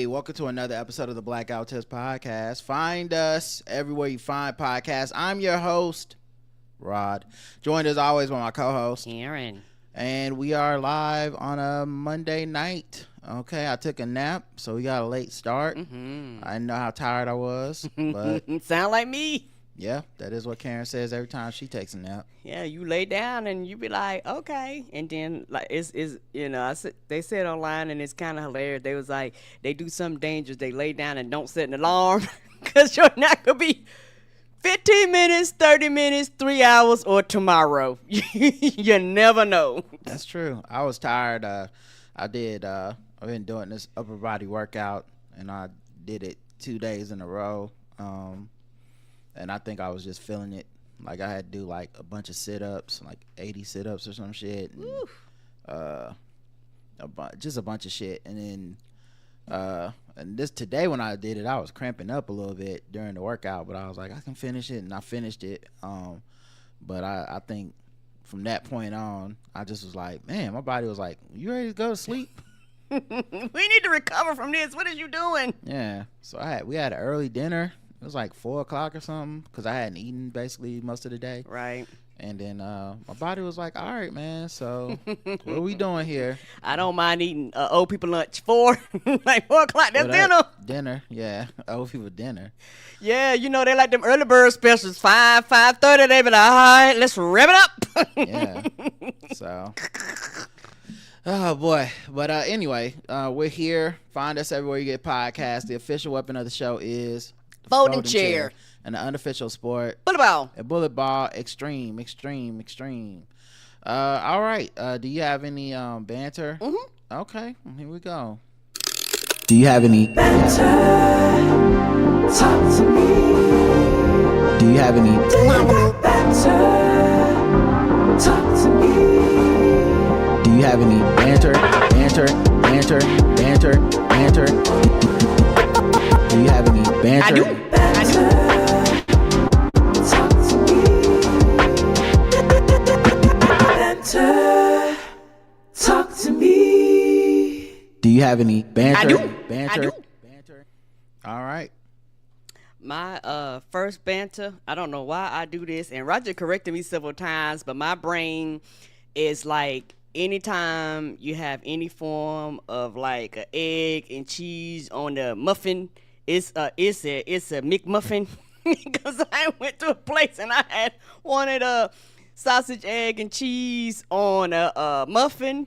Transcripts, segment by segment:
welcome to another episode of the Black Test Podcast. Find us everywhere you find podcasts. I'm your host, Rod. Joined as always by my co-host, Karen. And we are live on a Monday night. Okay, I took a nap, so we got a late start. Mm-hmm. I didn't know how tired I was, but sound like me. Yeah, that is what Karen says every time she takes a nap. Yeah, you lay down and you be like, okay, and then like it's you know they said online and it's kind of hilarious. They was like they do something dangerous. They lay down and don't set an alarm because your nap could be 15 minutes, 30 minutes, 3 hours, or tomorrow. You never know. That's true. I was tired. I've been doing this upper body workout, and I did it 2 days in a row. And I think I was just feeling it. Like I had to do like a bunch of sit-ups, like 80 sit-ups or some shit. And, just a bunch of shit. And then and this today when I did it, I was cramping up a little bit during the workout, but I was like, I can finish it, and I finished it. But I think from that point on, I just was like, man, my body was like, you ready to go to sleep? We need to recover from this. What are you doing? Yeah. So we had an early dinner. It was like 4 o'clock or something because I hadn't eaten basically most of the day. Right. And then my body was like, all right, man, so what are we doing here? I don't mind eating old people lunch. 4 like 4 o'clock, that's dinner. Dinner, yeah. Old people dinner. Yeah, you know, they like them early bird specials, 5:30. They be like, all right, let's rev it up. Yeah. So, oh, boy. But anyway, we're here. Find us everywhere you get podcasts. The official weapon of the show is folding chair. And the unofficial sport, bullet ball. A bullet ball, extreme. All right. Do you have any banter? Mm-hmm. Okay, here we go. Do you have any banter? Talk to me. Do you have any banter? Talk to me. Do you have any banter? Do you have any banter? I do. Talk to me. Do you have any banter? I do. Banter. All right. My first banter, I don't know why I do this, and Roger corrected me several times, but my brain is like anytime you have any form of like an egg and cheese on the muffin, it's a McMuffin. Because I went to a place and I wanted a sausage, egg, and cheese on a muffin,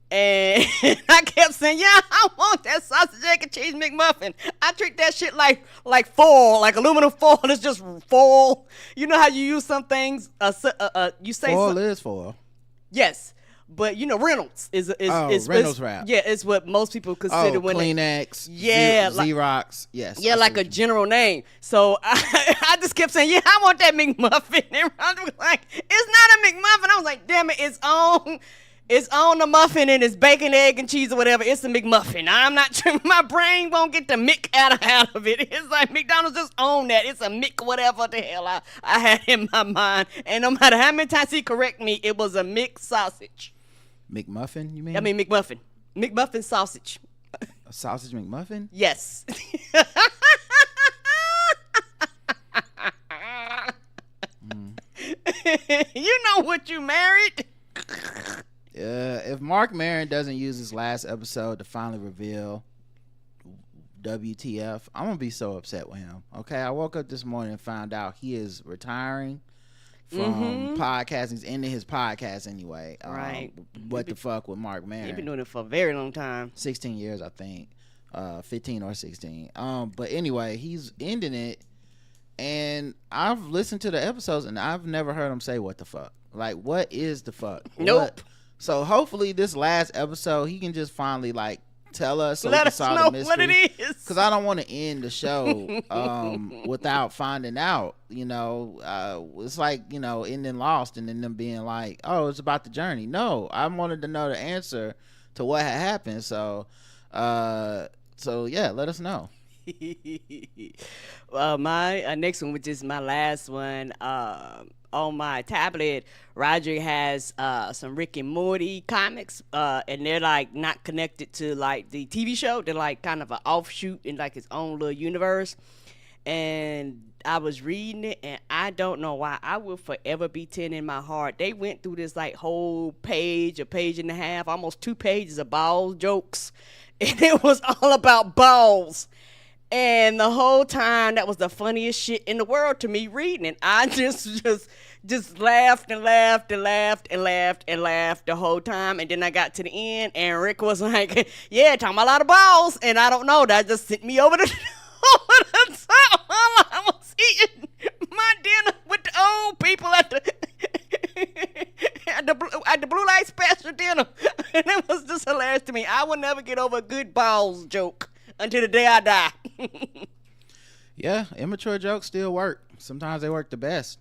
and I kept saying, yeah, I want that sausage, egg, and cheese McMuffin. I treat that shit like foil, like aluminum foil. It's just foil. You know how you use some things, you say foil is foil. Yes. But you know, Reynolds is Reynolds wrap. Yeah, it's what most people consider when Kleenex. Xerox. Yes. Yeah, like a general name. So I just kept saying, yeah, I want that McMuffin. And Ron was like, it's not a McMuffin. I was like, damn it, it's on the muffin and it's bacon, egg, and cheese or whatever. It's a McMuffin. I'm not sure. My brain won't get the Mick out of it. It's like McDonald's just own that. It's a Mick whatever the hell I had in my mind. And no matter how many times he correct me, it was a Mick sausage. McMuffin, you mean? I mean McMuffin. McMuffin sausage. A sausage McMuffin? Yes. You know what you married? If Marc Maron doesn't use his last episode to finally reveal WTF, I'm going to be so upset with him. Okay, I woke up this morning and found out he is retiring from podcasting. He's ending his podcast anyway. Right. What the fuck with Marc Maron? He's been doing it for a very long time. 16 years, I think. 15 or 16. But anyway, he's ending it, and I've listened to the episodes, and I've never heard him say what the fuck. Like, what is the fuck? Nope. So hopefully this last episode, he can just finally like tell us, so let us know what it is. Because I don't want to end the show without finding out. You know, it's like, you know, ending Lost and then them being like, oh, it's about the journey. No, I wanted to know the answer to what had happened. So yeah, let us know. Well, my next one, which is my last one, on my tablet, Roger has some Rick and Morty comics, and they're like not connected to like the TV show. They're like kind of an offshoot in like its own little universe. And I was reading it, and I don't know why I will forever be 10 in my heart. They went through this like whole page, a page and a half, almost 2 pages of ball jokes, and it was all about balls. And the whole time, that was the funniest shit in the world to me reading it. I just laughed and laughed and laughed and laughed and laughed the whole time. And then I got to the end, and Rick was like, "Yeah, talking about a lot of balls." And I don't know, that just sent me over the over the top. I was eating my dinner with the old people at the at the blue light special dinner, and it was just hilarious to me. I will never get over a good balls joke until the day I die. Yeah, immature jokes still work. Sometimes they work the best.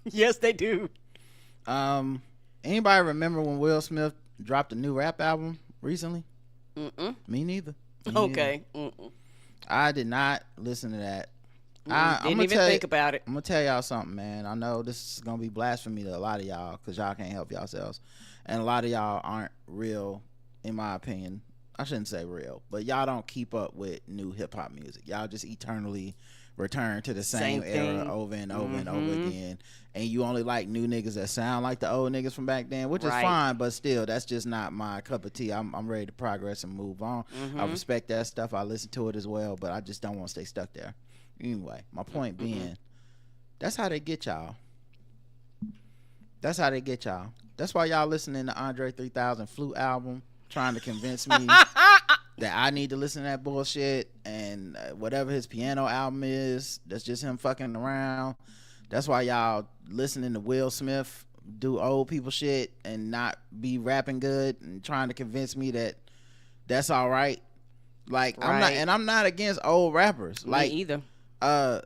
Yes, they do. Anybody remember when Will Smith dropped a new rap album recently? Me neither. Okay. Mm-mm. I did not listen to that. Didn't even think about it. I'm gonna tell y'all something, man. I know this is gonna be blasphemy to a lot of y'all because y'all can't help yourselves, and a lot of y'all aren't real, in my opinion. I shouldn't say real, but y'all don't keep up with new hip hop music. Y'all just eternally return to the same era over and over and over again. And you only like new niggas that sound like the old niggas from back then, which is fine, but still, that's just not my cup of tea. I'm ready to progress and move on. I respect that stuff. I listen to it as well, but I just don't want to stay stuck there. Anyway, my point being, that's how they get y'all. That's how they get y'all. That's why y'all listening to Andre 3000 Flute album, trying to convince me that I need to listen to that bullshit, and whatever his piano album is, that's just him fucking around. That's why y'all listening to Will Smith do old people shit and not be rapping good and trying to convince me that that's all right. Like, I'm not against old rappers. Like, me either.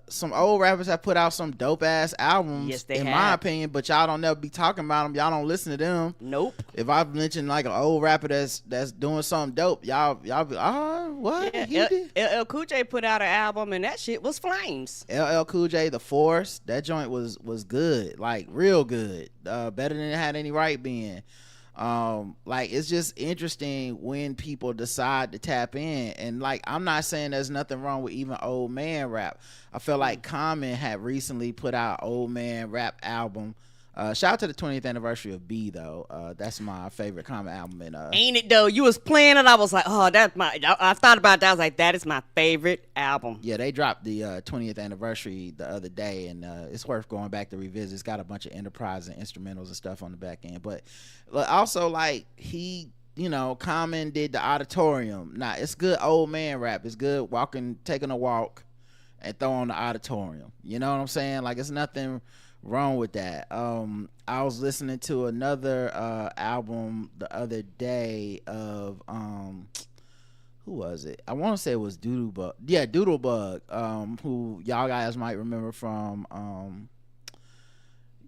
Some old rappers have put out some dope ass albums, yes, they in have. my opinion, but y'all don't never be talking about them. Y'all don't listen to them. Nope. If I mention like an old rapper that's doing something dope, y'all be, what? Yeah, LL Cool J put out an album, and that shit was flames. LL Cool J, The Force, that joint was good, like real good, better than it had any right being. Like, it's just interesting when people decide to tap in, and like, I'm not saying there's nothing wrong with even old man rap. I feel like Common had recently put out old man rap album. Shout out to the 20th anniversary of B though. That's my favorite Common album. And ain't it though? You was playing it, I was like, oh, that's my. I thought about that. I was like, that is my favorite album. Yeah, they dropped the 20th anniversary the other day, and it's worth going back to revisit. It's got a bunch of Enterprise and instrumentals and stuff on the back end, but also like Common did the Auditorium. Now it's good old man rap. It's good taking a walk and throwing the Auditorium. You know what I'm saying? Like, it's nothing wrong with that. I was listening to another album the other day of who was it? I want to say it was Doodlebug. Yeah, Doodlebug. Who y'all guys might remember from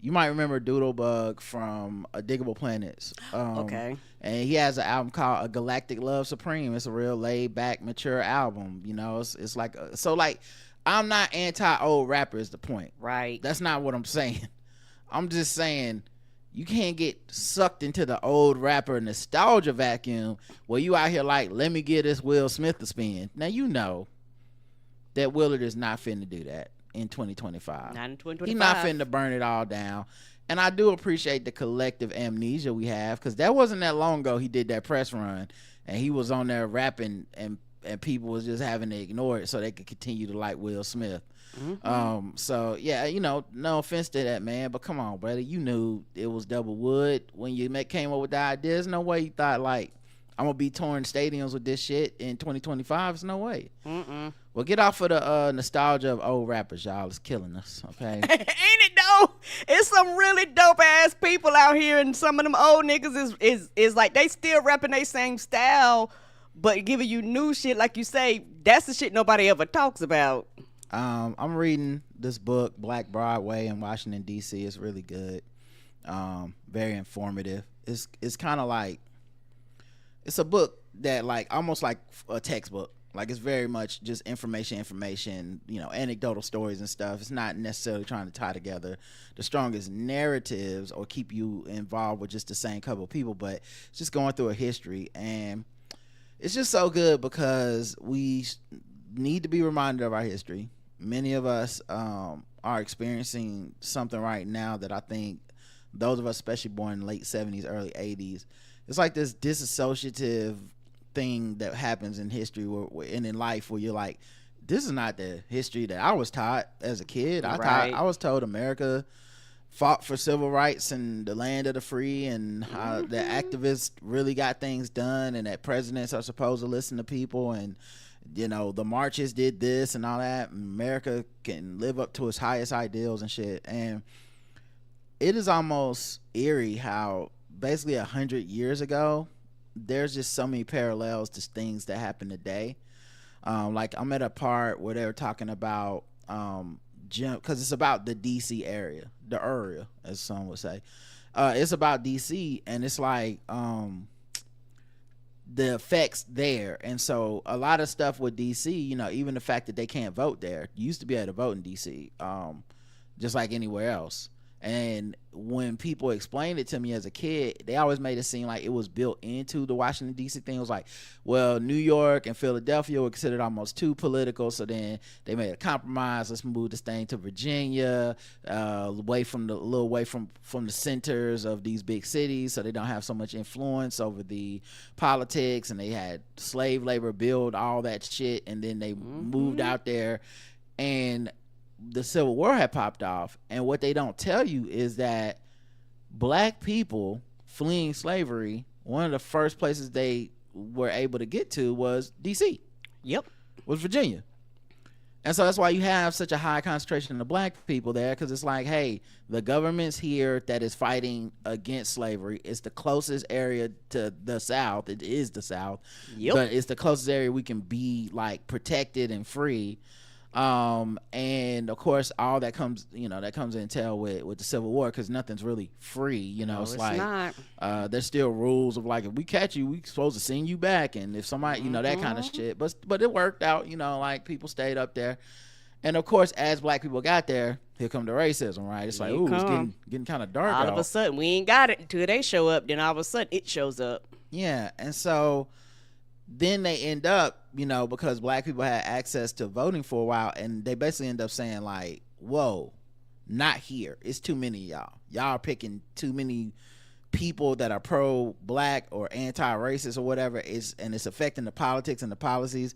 you might remember Doodlebug from Diggable Planets. Okay. And he has an album called A Galactic Love Supreme. It's a real laid back, mature album. You know, it's like so like, I'm not anti old rapper is the point. Right. That's not what I'm saying. I'm just saying you can't get sucked into the old rapper nostalgia vacuum where you out here like, let me get this Will Smith a spin. Now you know that Willard is not finna do that in 2025. Not in 2025. He's not finna burn it all down. And I do appreciate the collective amnesia we have, because that wasn't that long ago he did that press run and he was on there rapping and people was just having to ignore it so they could continue to like Will Smith. So yeah, no offense to that, man, but come on, brother, you knew it was double wood when you came up with the idea. There's no way you thought like, I'm gonna be touring stadiums with this shit in 2025. There's no way. Well, get off of the nostalgia of old rappers, y'all. It's killing us, okay? Ain't it though? It's some really dope ass people out here, and some of them old niggas is like, they still rapping they same style, but giving you new shit, like you say. That's the shit nobody ever talks about. I'm reading this book, Black Broadway in Washington D.C. It's really good, very informative. It's kind of like, it's a book that like almost like a textbook. Like, it's very much just information, anecdotal stories and stuff. It's not necessarily trying to tie together the strongest narratives or keep you involved with just the same couple of people, but it's just going through a history. And it's just so good because we need to be reminded of our history. Many of us are experiencing something right now that I think those of us, especially born in the late 70s, early 80s, it's like this disassociative thing that happens in history and in life where you're like, this is not the history that I was taught as a kid. I was told America fought for civil rights and the land of the free, and how the activists really got things done, and that presidents are supposed to listen to people, and the marches did this and all that. America can live up to its highest ideals and shit. And it is almost eerie how basically 100 years ago there's just so many parallels to things that happen today. Like, I'm at a part where they were talking about because it's about the DC area, the area, as some would say. It's about DC, and it's like the effects there. And so a lot of stuff with DC, even the fact that they can't vote there. You used to be able to vote in DC, just like anywhere else. And when people explained it to me as a kid, they always made it seem like it was built into the Washington, D.C. thing. It was like, well, New York and Philadelphia were considered almost too political, so then they made a compromise. Let's move this thing to Virginia, away from the centers of these big cities, so they don't have so much influence over the politics. And they had slave labor build all that shit, and then they moved out there, and the Civil War had popped off. And what they don't tell you is that black people fleeing slavery, one of the first places they were able to get to was DC. Yep. Was Virginia. And so that's why you have such a high concentration of black people there, because it's like, hey, the government's here that is fighting against slavery. It's the closest area to the South. It is the South. Yep. But it's the closest area we can be like protected and free. And of course all that comes in tail with the Civil War, because nothing's really free. No, it's like not. There's still rules of like, if we catch you, we supposed to send you back, and if somebody that kind of shit, but it worked out. Like, people stayed up there. And of course, as black people got there, here come the racism, right? It's like, ooh, it's getting kind of dark. All of a sudden, we ain't got it until they show up. Then all of a sudden, it shows up. Yeah, and so then they end up, because black people had access to voting for a while, and they basically end up saying like, whoa, not here. It's too many of y'all. Y'all are picking too many people that are pro-black or anti-racist or whatever, and it's affecting the politics and the policies.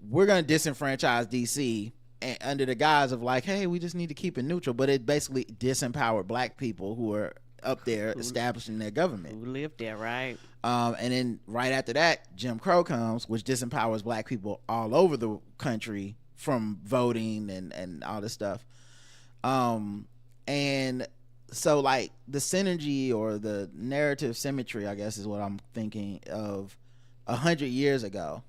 We're going to disenfranchise DC, and under the guise of like, hey, we just need to keep it neutral. But it basically disempowered black people who are up there establishing their government. Who lived there, right? And then right after that, Jim Crow comes, which disempowers black people all over the country from voting and all this stuff. And so like the synergy or the narrative symmetry, I guess, is what I'm thinking of 100 years ago.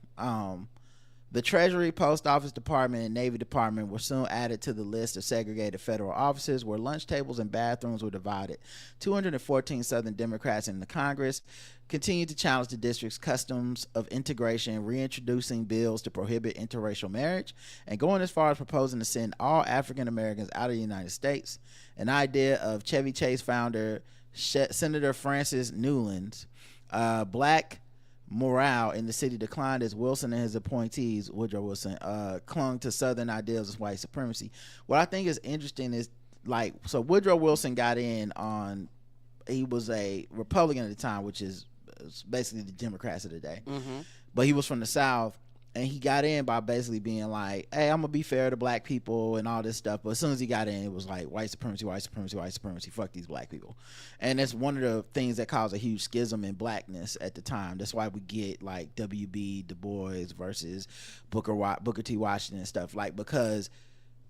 The Treasury, Post Office Department, and Navy Department were soon added to the list of segregated federal offices where lunch tables and bathrooms were divided. 214 Southern Democrats in the Congress continued to challenge the district's customs of integration, reintroducing bills to prohibit interracial marriage, and going as far as proposing to send all African Americans out of the United States, an idea of Chevy Chase founder Senator Francis Newlands. Black morale in the city declined as Wilson and his appointees, Woodrow Wilson, clung to Southern ideals of white supremacy. What I think is interesting is, like, so Woodrow Wilson got in on, he was a Republican at the time, which is basically the Democrats of the day. But he was from the South, and he got in by basically being like, hey, I'm gonna be fair to black people and all this stuff. But as soon as he got in, it was like white supremacy, white supremacy, white supremacy, fuck these black people. And that's one of the things that caused a huge schism in blackness at the time. That's why we get like W.B. Du Bois versus Booker T. Washington and stuff, like, because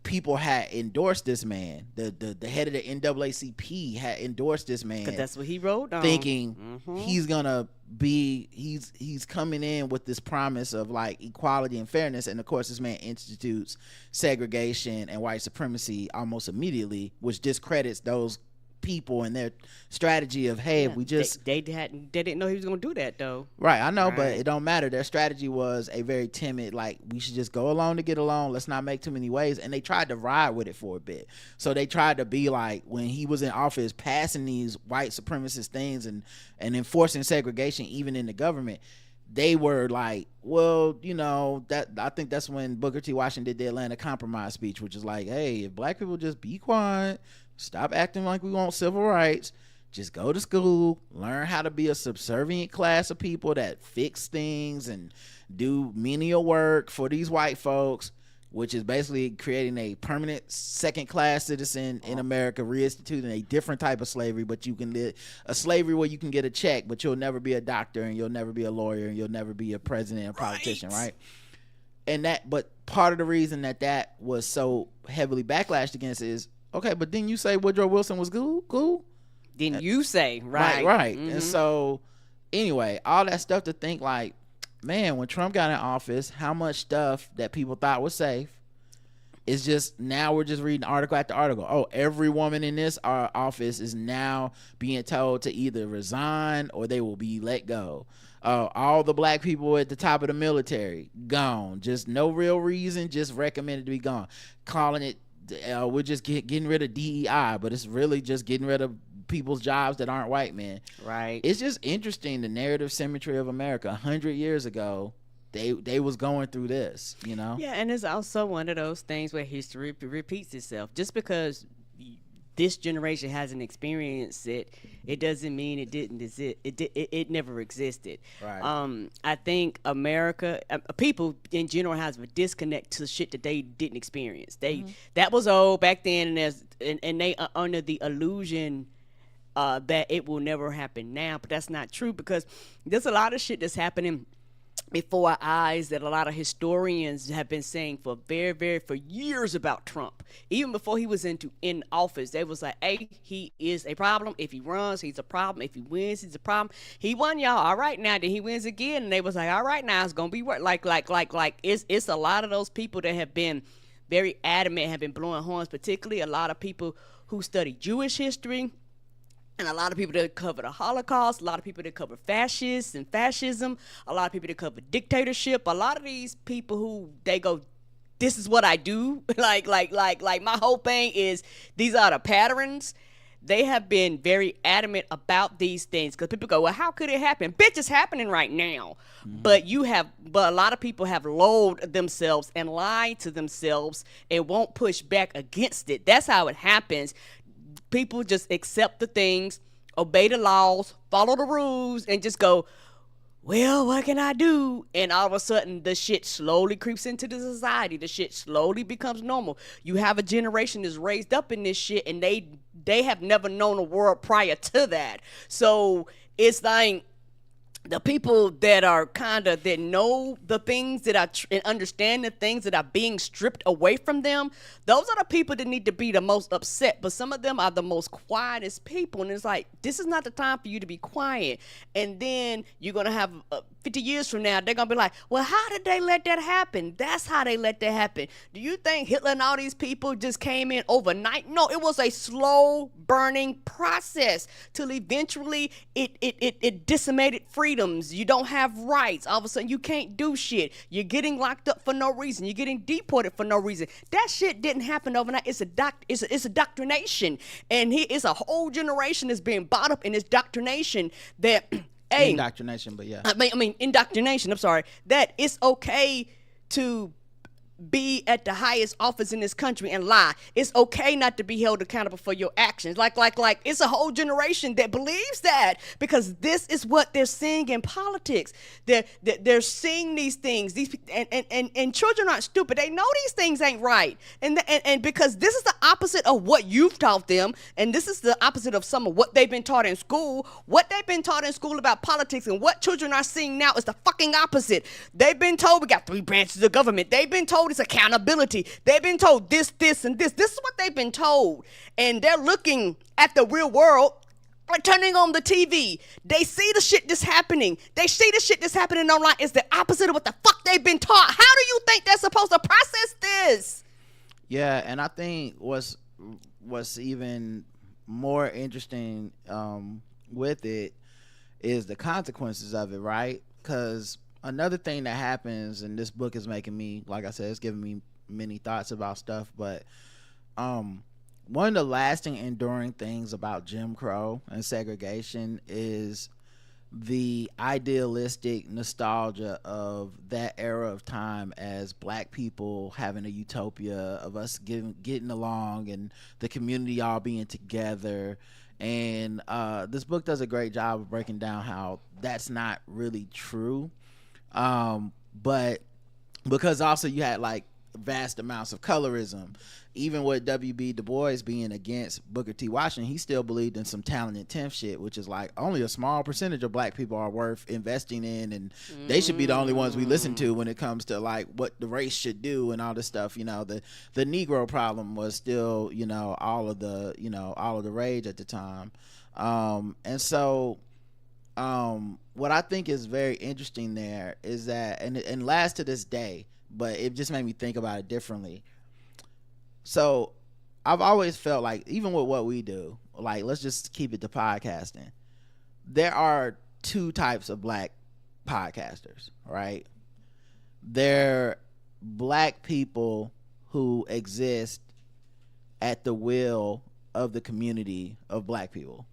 people had endorsed this man. The head of the NAACP had endorsed this man, because that's what he wrote on, thinking he's gonna be, he's coming in with this promise of like equality and fairness. And of course this man institutes segregation and white supremacy almost immediately, which discredits those people and their strategy of, hey, if we just they didn't know he was gonna do that though. Right, I know, Right. but it don't matter. Their strategy was a very timid, like, we should just go along to get along. Let's not make too many waves. And they tried to ride with it for a bit. So they tried to be like, when he was in office, passing these white supremacist things and enforcing segregation even in the government. They were like, well, you know, that I think that's when Booker T. Washington did the Atlanta Compromise speech, which is like, hey, if black people just be quiet, stop acting like we want civil rights, just go to school, learn how to be a subservient class of people that fix things and do menial work for these white folks, which is basically creating a permanent second-class citizen in America, reinstituting a different type of slavery, but you can live a slavery where you can get a check, but you'll never be a doctor and you'll never be a lawyer and you'll never be a president or politician, right? And but part of the reason that was so heavily backlashed against is, okay, but didn't you say Woodrow Wilson was cool? Didn't you say, right? Right. Mm-hmm. And so, anyway, all that stuff to think like, man, when Trump got in office, how much stuff that people thought was safe is just, now we're just reading article after article. Oh, every woman in this office is now being told to either resign or they will be let go. All the black people at the top of the military, gone. Just no real reason, just recommended to be gone. Calling it, we're just getting rid of DEI, but it's really just getting rid of people's jobs that aren't white men. Right. It's just interesting, the narrative symmetry of America. 100 years ago, they was going through this, you know. Yeah, and it's also one of those things where history repeats itself. Just because this generation hasn't experienced it, it doesn't mean it didn't exist. It never existed. Right. I think America, people in general, has a disconnect to shit that they didn't experience. That was old back then, and they are under the illusion that it will never happen now, but that's not true, because there's a lot of shit that's happening before our eyes that a lot of historians have been saying for for years about Trump. Even before he was in office, they was like, hey, he is a problem. If he runs, he's a problem. If he wins, he's a problem. He won, y'all. All right, now then he wins again, and they was like, all right, now it's gonna be work. Like it's a lot of those people that have been very adamant, have been blowing horns, particularly a lot of people who study Jewish history. And a lot of people that cover the Holocaust, a lot of people that cover fascists and fascism, a lot of people that cover dictatorship, a lot of these people who they go, this is what I do. like my whole thing is, these are the patterns. They have been very adamant about these things, because people go, well, how could it happen? Bitch, it's happening right now. Mm-hmm. But a lot of people have lulled themselves and lied to themselves and won't push back against it. That's how it happens. People just accept the things, obey the laws, follow the rules, and just go, well, what can I do? And all of a sudden, the shit slowly creeps into the society. The shit slowly becomes normal. You have a generation that's raised up in this shit, and they have never known a world prior to that. So it's like, the people that are that know the things that are and understand the things that are being stripped away from them, those are the people that need to be the most upset. But some of them are the most quietest people, and it's like, this is not the time for you to be quiet. And then you're gonna have 50 years from now, they're gonna be like, well, how did they let that happen? That's how they let that happen. Do you think Hitler and all these people just came in overnight? No, it was a slow burning process till eventually it decimated freedoms. You don't have rights. All of a sudden, you can't do shit. You're getting locked up for no reason. You're getting deported for no reason. That shit didn't happen overnight. It's a doctrination, and it's a whole generation that's being bought up in this doctrination that. Indoctrination, but yeah. I mean, indoctrination. I'm sorry. That it's okay to be at the highest office in this country and lie. It's okay not to be held accountable for your actions. Like it's a whole generation that believes that, because this is what they're seeing in politics. They're seeing these things. And children aren't stupid. They know these things ain't right. And because this is the opposite of what you've taught them, and this is the opposite of some of what they've been taught in school. What they've been taught in school about politics and what children are seeing now is the fucking opposite. They've been told we got 3 branches of government. They've been told it's accountability. They've been told this, and this. This is what they've been told. And they're looking at the real world, or turning on the TV. They see the shit that's happening. They see the shit that's happening online. It's the opposite of what the fuck they've been taught. How do you think they're supposed to process this? Yeah, and I think what's even more interesting with it is the consequences of it, right? Because another thing that happens, and this book is making me, like I said, it's giving me many thoughts about stuff, but one of the lasting, enduring things about Jim Crow and segregation is the idealistic nostalgia of that era of time as black people having a utopia of us getting along and the community all being together. And this book does a great job of breaking down how that's not really true. But because also you had like vast amounts of colorism, even with W.B. Du Bois being against Booker T. Washington, he still believed in some talented 10th shit, which is like only a small percentage of black people are worth investing in, and they should be the only ones we listen to when it comes to like what the race should do and all this stuff. You know, the Negro problem was still, you know, all of the rage at the time. And so what I think is very interesting there is that, and lasts to this day, but it just made me think about it differently. So I've always felt like, even with what we do, like, let's just keep it to podcasting. There are two types of black podcasters, right? They're black people who exist at the will of the community of black people.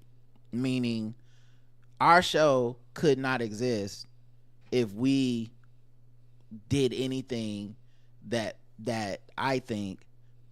Meaning our show could not exist if we did anything that I think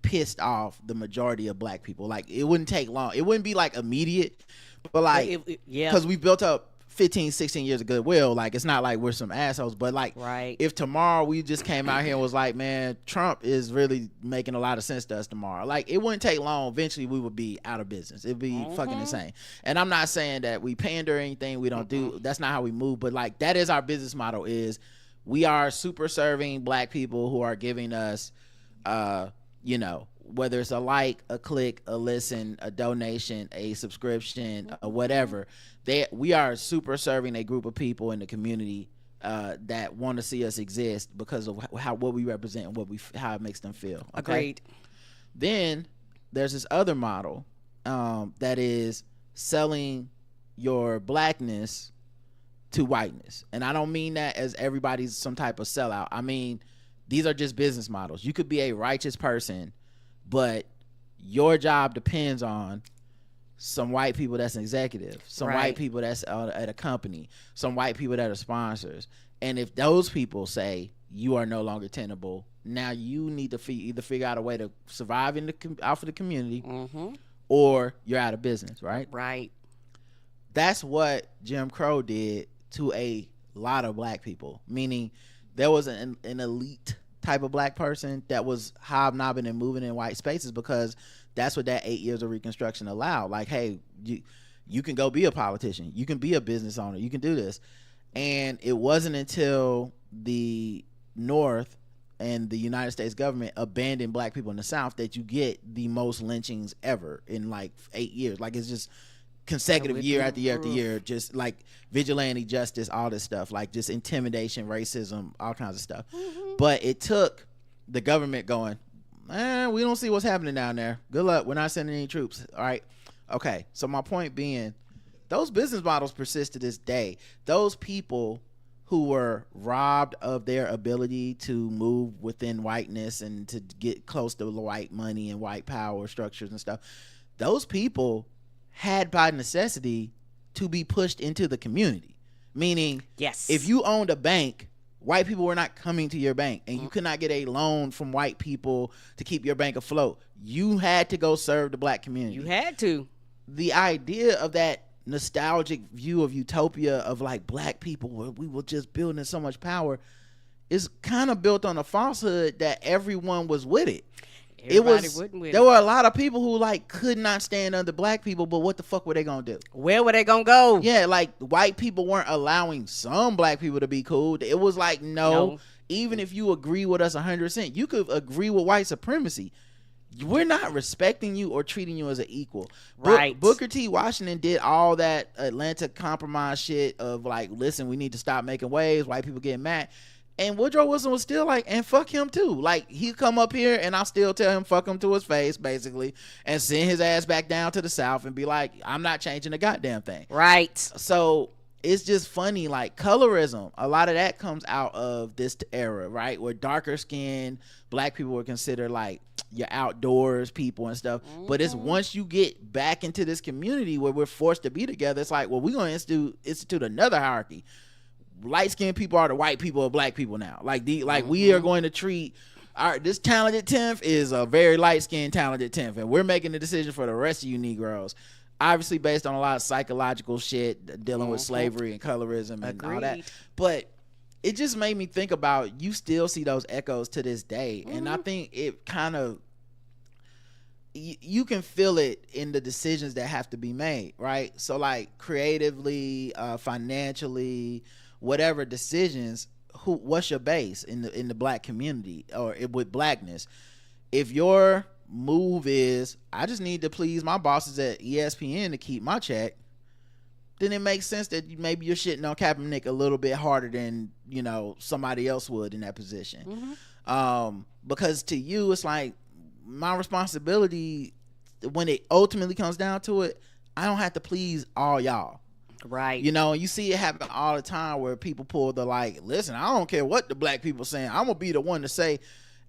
pissed off the majority of black people. Like, it wouldn't take long. It wouldn't be like immediate, but like, because we built up 15, 16 years of goodwill. Like, it's not like we're some assholes, but like, right. If tomorrow we just came out here and was like, man, Trump is really making a lot of sense to us tomorrow, like, it wouldn't take long. Eventually we would be out of business. It'd be fucking insane. And I'm not saying that we pander or anything. We don't do, that's not how we move, but like, that is our business model. Is we are super serving black people who are giving us you know, whether it's a like, a click, a listen, a donation, a subscription, whatever, we are super serving a group of people in the community that want to see us exist because of what we represent and how it makes them feel. Okay? Agreed. Then there's this other model that is selling your blackness to whiteness, and I don't mean that as everybody's some type of sellout. I mean, these are just business models. You could be a righteous person, but your job depends on some white people that's an executive, some white people that's at a company, some white people that are sponsors. And if those people say you are no longer tenable, now you need to either figure out a way to survive out for the community, or you're out of business, right? Right. That's what Jim Crow did to a lot of black people, meaning there was an elite type of black person that was hobnobbing and moving in white spaces because that's what that 8 years of Reconstruction allowed. Like, hey, you can go be a politician, you can be a business owner, you can do this. And it wasn't until the North and the United States government abandoned black people in the South that you get the most lynchings ever in like 8 years. Like, it's just consecutive year after year after year, just like vigilante justice, all this stuff, like just intimidation, racism, all kinds of stuff. But it took the government going, we don't see what's happening down there. Good luck. We're not sending any troops. All right. Okay. So my point being, those business models persist to this day. Those people who were robbed of their ability to move within whiteness and to get close to white money and white power structures and stuff, those people had by necessity to be pushed into the community. Meaning, yes, if you owned a bank, white people were not coming to your bank, and you could not get a loan from white people to keep your bank afloat. You had to go serve the black community. You had to. The idea of that nostalgic view of utopia of like black people where we were just building so much power is kind of built on a falsehood that everyone was with it. There were a lot of people who like could not stand under black people, but what the fuck were they gonna do? Where were they gonna go? Yeah, like white people weren't allowing some black people to be cool. It was like, no. Even if you agree with us 100%, you could agree with white supremacy. We're not respecting you or treating you as an equal. Right. Booker T. Washington did all that Atlanta compromise shit of like, listen, we need to stop making waves, white people getting mad. And Woodrow Wilson was still like, and fuck him too. Like, he come up here and I still tell him fuck him to his face, basically, and send his ass back down to the South and be like, I'm not changing a goddamn thing. Right. So it's just funny, like colorism, a lot of that comes out of this era, right? Where darker skinned black people were considered like your outdoors people and stuff. But it's once you get back into this community where we're forced to be together, it's like, well, we're going to institute another hierarchy. Light skinned people are the white people of black people now. Like we are going to treat this talented 10th is a very light skinned talented 10th, and we're making the decision for the rest of you Negroes. Obviously based on a lot of psychological shit dealing with slavery and colorism and all that. But it just made me think about, you still see those echoes to this day. And I think it kind of, you can feel it in the decisions that have to be made, right? So like creatively, financially, whatever decisions, what's your base in the black community or with blackness? If your move is, I just need to please my bosses at ESPN to keep my check, then it makes sense that maybe you're shitting on Kaepernick a little bit harder than, you know, somebody else would in that position. Because to you, it's like, my responsibility, when it ultimately comes down to it, I don't have to please all y'all. Right. You know, you see it happen all the time where people pull the like, listen, I don't care what the black people saying, I'm gonna be the one to say,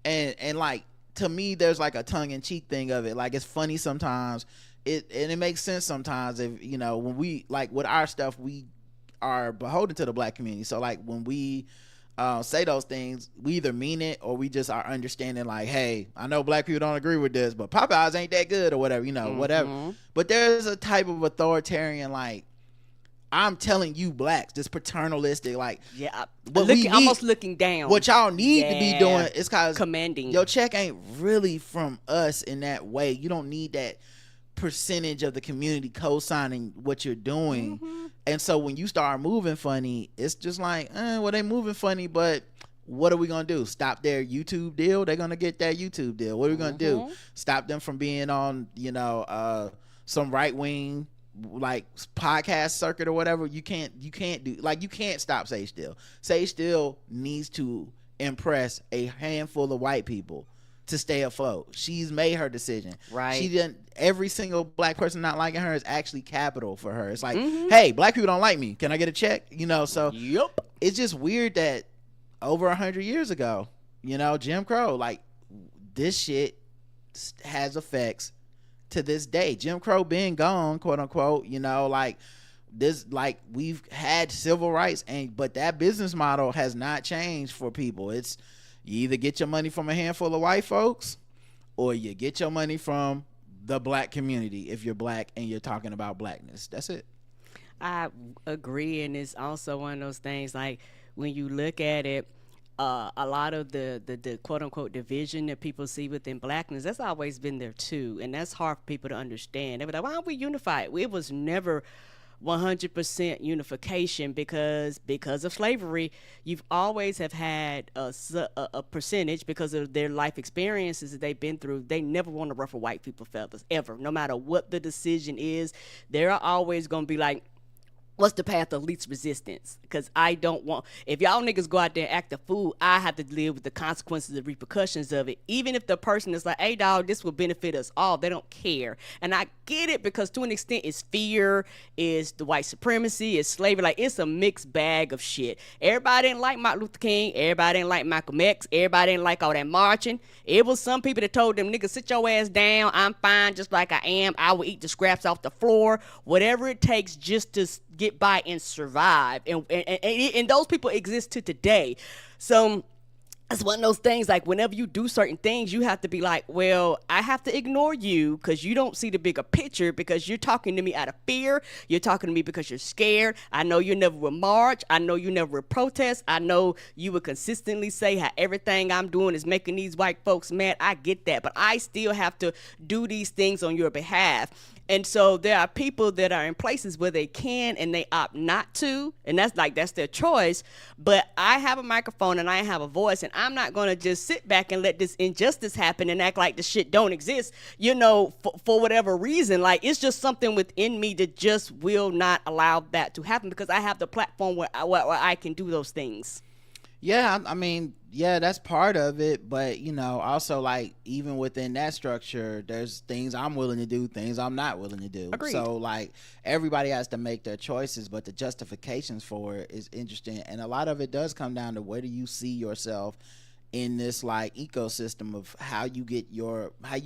and like, to me, there's like a tongue-in-cheek thing of it. Like, it's funny sometimes, and it makes sense sometimes. If, you know, when we, like, with our stuff, we are beholden to the black community. So like, when we say those things, we either mean it or we just are understanding like, hey, I know black people don't agree with this, but Popeyes ain't that good or whatever, you know, whatever. But there's a type of authoritarian, like, I'm telling you blacks, this paternalistic, like, almost looking down. What y'all need to be doing is cause commanding. Your check ain't really from us in that way. You don't need that percentage of the community co-signing what you're doing. And so when you start moving funny, it's just like, well, they moving funny, but what are we gonna do? Stop their YouTube deal? They're gonna get that YouTube deal. What are we gonna do? Stop them from being on, you know, some right wing like podcast circuit or whatever? You can't do, like, you can't stop Sage Steele. Sage Steele needs to impress a handful of white people to stay afloat. She's made her decision. Right. She didn't. Every single black person not liking her is actually capital for her. It's like, hey, black people don't like me. Can I get a check? You know. So it's just weird that over 100 years ago, you know, Jim Crow, like, this shit has effects to this day. Jim Crow being gone, quote unquote, you know, like, this, like, we've had civil rights, but that business model has not changed for people. It's, you either get your money from a handful of white folks or you get your money from the black community if you're black and you're talking about blackness. That's it. I agree, and it's also one of those things, like, when you look at it, a lot of the quote-unquote division that people see within blackness, that's always been there too, and that's hard for people to understand. They were like, why aren't we unified? It was never 100% unification because of slavery. You've always have had a percentage because of their life experiences that they've been through. They never want to ruffle white people's feathers, ever. No matter what the decision is, they're always going to be like, what's the path of least resistance? Because I don't want, if y'all niggas go out there and act a fool, I have to live with the consequences and repercussions of it. Even if the person is like, hey, dog, this will benefit us all, they don't care. And I get it, because to an extent, it's fear, it's the white supremacy, it's slavery. Like, it's a mixed bag of shit. Everybody didn't like Martin Luther King. Everybody didn't like Malcolm X. Everybody didn't like all that marching. It was some people that told them, niggas, sit your ass down. I'm fine just like I am. I will eat the scraps off the floor. Whatever it takes just to get by and survive, and those people exist to today. So it's one of those things, like, whenever you do certain things, you have to be like, well, I have to ignore you because you don't see the bigger picture, because you're talking to me out of fear. You're talking to me because you're scared. I know you never will march. I know you never will protest. I know you would consistently say how everything I'm doing is making these white folks mad. I get that, but I still have to do these things on your behalf. And so there are people that are in places where they can and they opt not to, and that's their choice. But I have a microphone and I have a voice, and I'm not going to just sit back and let this injustice happen and act like the shit don't exist, you know, for whatever reason. Like, it's just something within me that just will not allow that to happen, because I have the platform where I can do those things. Yeah, I mean, yeah, that's part of it, but also like even within that structure, there's things I'm willing to do, things I'm not willing to do. Agreed. So like everybody has to make their choices, but the justifications for it is interesting, and a lot of it does come down to where do you see yourself in this like ecosystem of how you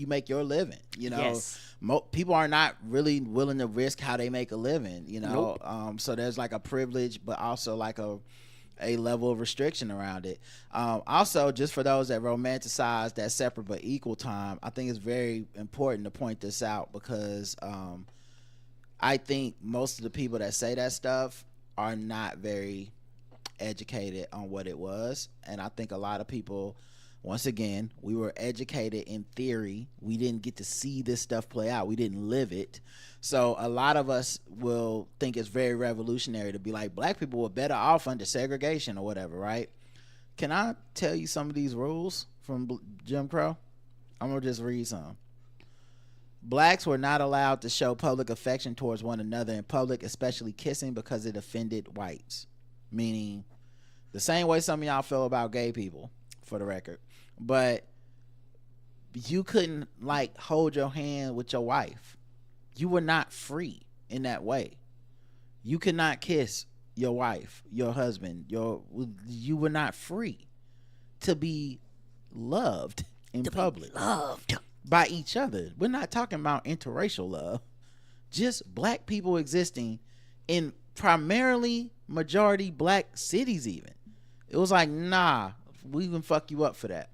make your living. Yes. People are not really willing to risk how they make a living. Nope. So there's like a privilege, but also like a level of restriction around it. Also, just for those that romanticize that separate but equal time, I think it's very important to point this out because I think most of the people that say that stuff are not very educated on what it was. And I think a lot of people, once again, we were educated in theory. We didn't get to see this stuff play out. We didn't live it. So a lot of us will think it's very revolutionary to be like, black people were better off under segregation or whatever, right? Can I tell you some of these rules from Jim Crow? I'm going to just read some. Blacks were not allowed to show public affection towards one another in public, especially kissing, because it offended whites. Meaning the same way some of y'all feel about gay people, for the record. But you couldn't like hold your hand with your wife. You were not free in that way. You could not kiss your wife, your husband, you were not free to be loved in public. Loved by each other. We're not talking about interracial love. Just black people existing in primarily majority black cities even. It was like, nah, we can fuck you up for that.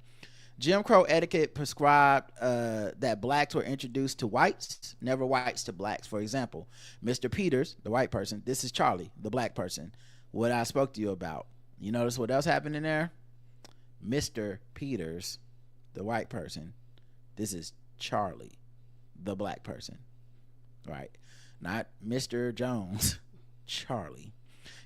Jim Crow etiquette prescribed that blacks were introduced to whites, never whites to blacks. For example, Mr. Peters, the white person, this is Charlie, the black person, what I spoke to you about. You notice what else happened in there? Mr. Peters, the white person, this is Charlie, the black person. Right? Not Mr. Jones, Charlie.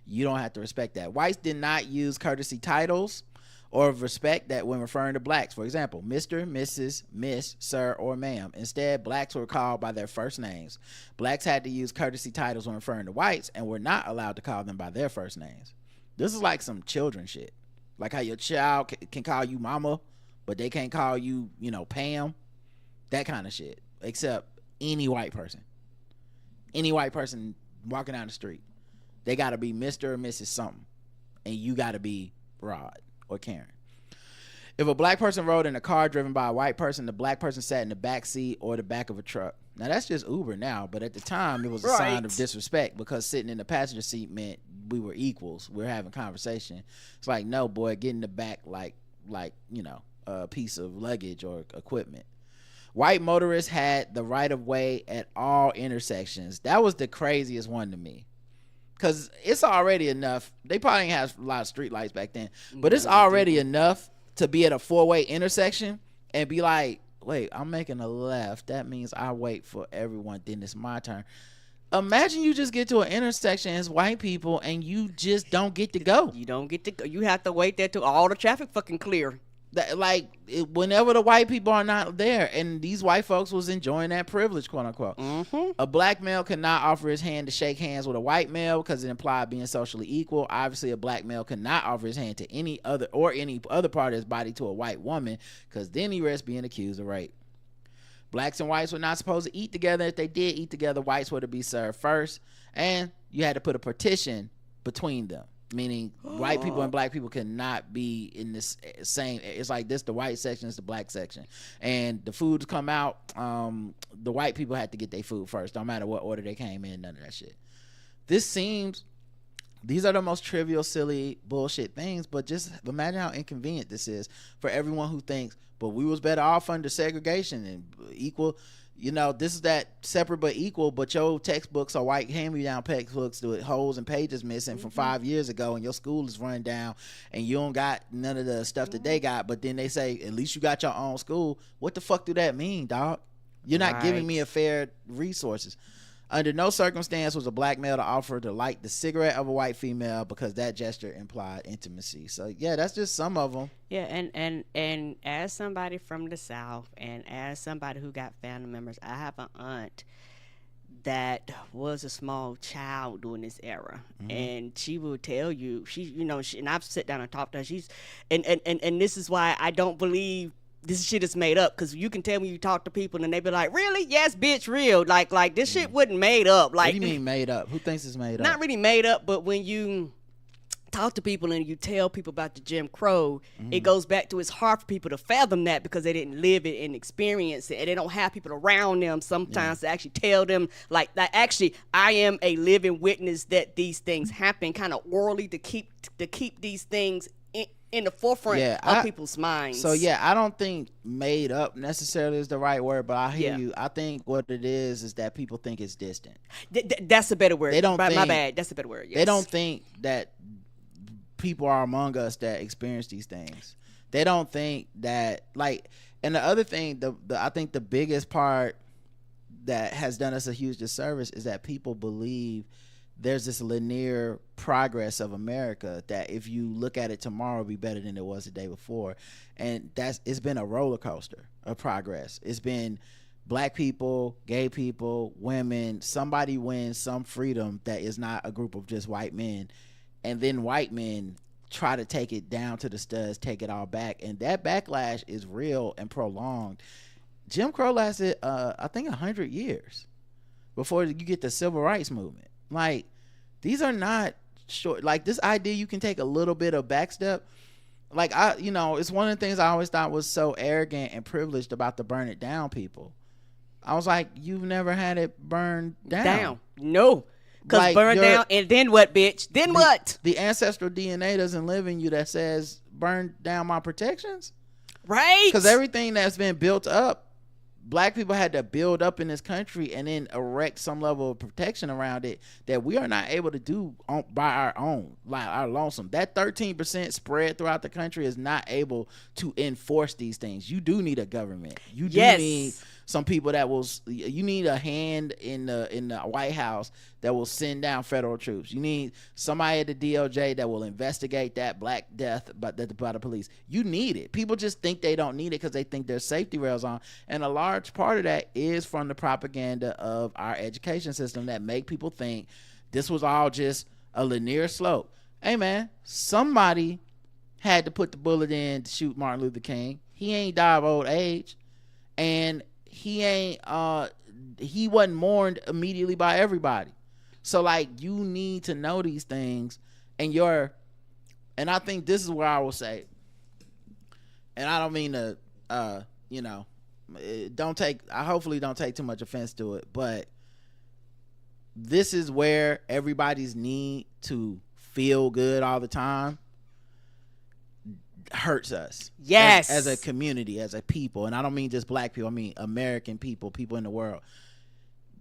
You don't have to respect that. Whites did not use courtesy titles or of respect that when referring to blacks. For example, Mr., Mrs., Miss, Sir, or Ma'am. Instead, blacks were called by their first names. Blacks had to use courtesy titles when referring to whites and were not allowed to call them by their first names. This is like some children shit. Like how your child can call you mama, but they can't call you, Pam. That kind of shit. Except any white person. Any white person walking down the street. They got to be Mr. or Mrs. something. And you got to be Rod or Karen. If a black person rode in a car driven by a white person, the black person sat in the back seat or the back of a truck. Now, that's just Uber now, but at the time, it was a sign of disrespect because sitting in the passenger seat meant we were equals. We were having conversation. It's like, no, boy, get in the back like a piece of luggage or equipment. White motorists had the right of way at all intersections. That was the craziest one to me. Because it's already enough. They probably didn't have a lot of street lights back then. But it's already enough to be at a four-way intersection and be like, wait, I'm making a left. That means I wait for everyone. Then it's my turn. Imagine you just get to an intersection as white people and you just don't get to go. You don't get to go. You have to wait there till all the traffic fucking clear. Whenever the white people are not there, and these white folks was enjoying that privilege, quote unquote. Mm-hmm. A black male could not offer his hand to shake hands with a white male because it implied being socially equal. Obviously, a black male could not offer his hand to any other part of his body to a white woman because then he risks being accused of rape. Blacks and whites were not supposed to eat together. If they did eat together, whites were to be served first, and you had to put a partition between them. Meaning white people and black people cannot be in this same. It's like this the white section, it's the black section, and the foods come out. The white people had to get their food first, no matter what order they came in. None of that shit. These are the most trivial, silly, bullshit things, but just imagine how inconvenient this is for everyone who thinks, but we was better off under segregation and equal. This is that separate but equal, but your textbooks are white hand-me-down textbooks with holes and pages missing from 5 years ago, and your school is run down, and you don't got none of the stuff that they got, but then they say, at least you got your own school. What the fuck do that mean, dog? You're not giving me a fair resources. Under no circumstance was a black male to offer to light the cigarette of a white female because that gesture implied intimacy. So yeah, that's just some of them. Yeah, and as somebody from the South and as somebody who got family members, I have an aunt that was a small child during this era, and she will tell you, and I've sit down and talked to her. And this is why I don't believe this shit is made up, because you can tell when you talk to people and they be like, really? Yes, bitch, real. Like this shit wasn't made up. Like, what do you mean made up? Who thinks it's made up? Not really made up, but when you talk to people and you tell people about the Jim Crow, it goes back to, it's hard for people to fathom that because they didn't live it and experience it, and they don't have people around them sometimes to actually tell them, like actually I am a living witness that these things happen, kind of orally, to keep these things in the forefront of people's minds. So I don't think made up necessarily is the right word, but I hear you. I think what it is that people think it's distant. That's a better word. They don't my bad. That's a better word. Yes. They don't think that people are among us that experience these things. They don't think that, like, and the other thing, I think the biggest part that has done us a huge disservice is that people believe there's this linear progress of America, that if you look at it tomorrow, it'll be better than it was the day before. And it's been a roller coaster of progress. It's been black people, gay people, women, somebody wins some freedom that is not a group of just white men. And then white men try to take it down to the studs, take it all back. And that backlash is real and prolonged. Jim Crow lasted, I think, 100 years before you get the civil rights movement. Like, these are not short. Like, this idea you can take a little bit of backstep. Like, it's one of the things I always thought was so arrogant and privileged about the burn it down people. I was like, you've never had it burned down. No. Because like, burn down, and then what, bitch? Then what? The ancestral DNA doesn't live in you that says burn down my protections. Right. Because everything that's been built up, black people had to build up in this country and then erect some level of protection around it that we are not able to do by our own, like our lonesome. That 13% spread throughout the country is not able to enforce these things. You do need a government. You do need some people you need a hand in the White House that will send down federal troops. You need somebody at the DOJ that will investigate that black death by the police. You need it. People just think they don't need it because they think there's safety rails on. And a large part of that is from the propaganda of our education system that make people think this was all just a linear slope. Hey man, somebody had to put the bullet in to shoot Martin Luther King. He ain't died of old age. And he wasn't mourned immediately by everybody. So like, you need to know these things, and I think this is where I will say, and I don't mean to I hopefully don't take too much offense to it, but this is where everybody's need to feel good all the time hurts us. Yes. As a community, as a people. And I don't mean just black people, I mean American people in the world.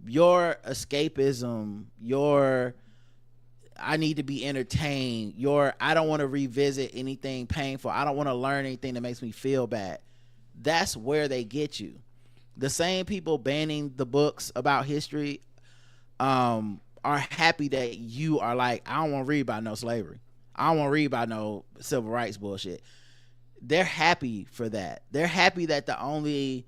Your escapism, I need to be entertained, I don't want to revisit anything painful, I don't want to learn anything that makes me feel bad. That's where they get you. The same people banning the books about history are happy that you are like, I don't want to read about no slavery, I don't want to read about no civil rights bullshit. They're happy for that. They're happy that the only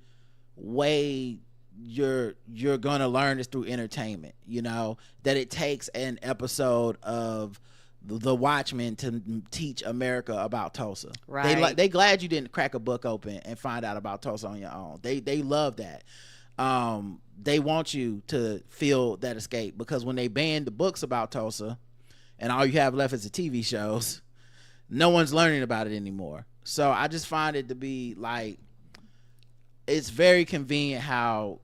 way you're gonna learn is through entertainment. That it takes an episode of The Watchmen to teach America about Tulsa. Right. They glad you didn't crack a book open and find out about Tulsa on your own. They love that. They want you to feel that escape, because when they banned the books about Tulsa and all you have left is the TV shows, no one's learning about it anymore. So I just find it to be like, it's very convenient how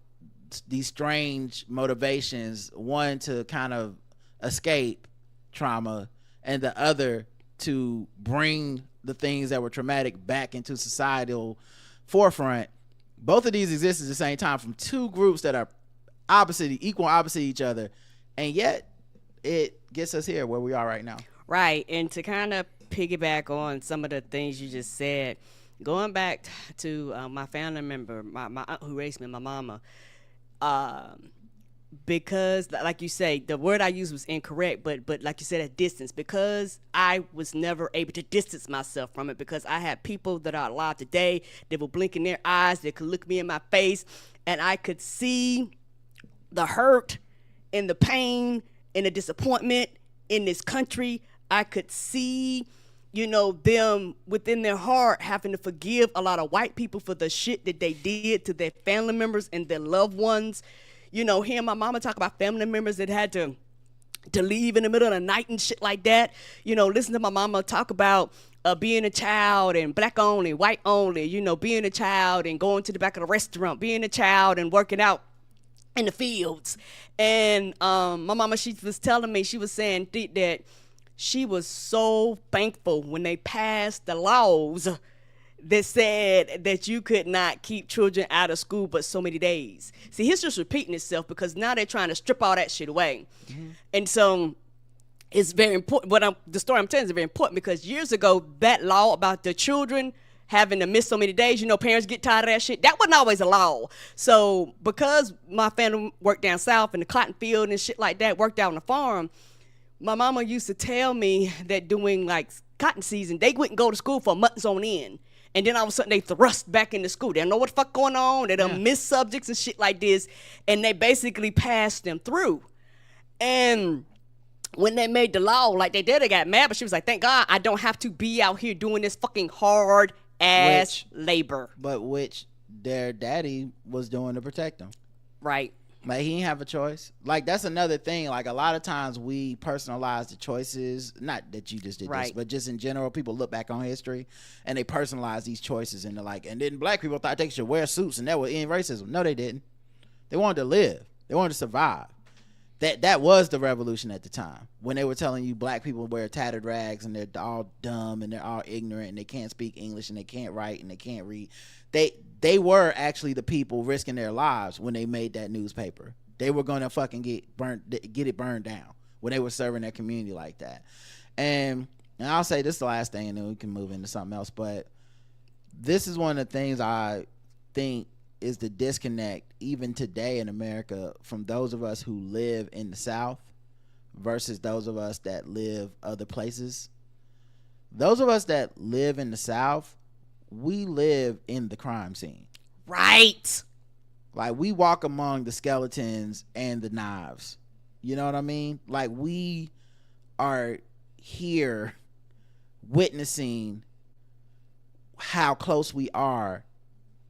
these strange motivations, one to kind of escape trauma and the other to bring the things that were traumatic back into societal forefront. Both of these exist at the same time from two groups that are equal opposite each other, and yet it gets us here where we are right now. Right. And to kind of piggyback on some of the things you just said, going back to my family member, my aunt who raised me, my mama, because like you say, the word I used was incorrect, but like you said, at distance, because I was never able to distance myself from it, because I had people that are alive today that were blinking their eyes, that could look me in my face, and I could see the hurt and the pain and the disappointment in this country. I could see, you know, them within their heart having to forgive a lot of white people for the shit that they did to their family members and their loved ones. You know, hearing my mama talk about family members that had to leave in the middle of the night and shit like that. You know, listen to my mama talk about being a child and black only, white only, you know, being a child and going to the back of the restaurant, being a child and working out in the fields. And my mama, she was telling me, she was saying that she was so thankful when they passed the laws that said that you could not keep children out of school but so many days. See, history's repeating itself because now they're trying to strip all that shit away. Mm-hmm. And so it's very important. The story I'm telling is very important because years ago, that law about the children having to miss so many days, you know, parents get tired of that shit. That wasn't always a law. So because my family worked down south in the cotton field and shit like that, worked out on the farm, my mama used to tell me that during like cotton season, they wouldn't go to school for months on end. And then all of a sudden they thrust back into school. They don't know what the fuck going on. They don't miss subjects and shit like this. And they basically passed them through. And when they made the law, like they did, they got mad. But she was like, thank God I don't have to be out here doing this fucking hard ass labor. But which their daddy was doing to protect them. Right. Like, he didn't have a choice. Like, that's another thing. Like, a lot of times we personalize the choices. Not that you just did this, but just in general, people look back on history and they personalize these choices and they're like, and then black people thought they should wear suits and that would end racism. No, they didn't. They wanted to live. They wanted to survive. That was the revolution at the time, when they were telling you black people wear tattered rags and they're all dumb and they're all ignorant and they can't speak English and they can't write and they can't read. They were actually the people risking their lives when they made that newspaper. They were going to fucking get it burned down when they were serving their community like that. And I'll say this is the last thing and then we can move into something else. But this is one of the things I think is the disconnect even today in America from those of us who live in the South versus those of us that live other places. Those of us that live in the South, we live in the crime scene. Right. Like, we walk among the skeletons and the knives. You know what I mean? Like, we are here witnessing how close we are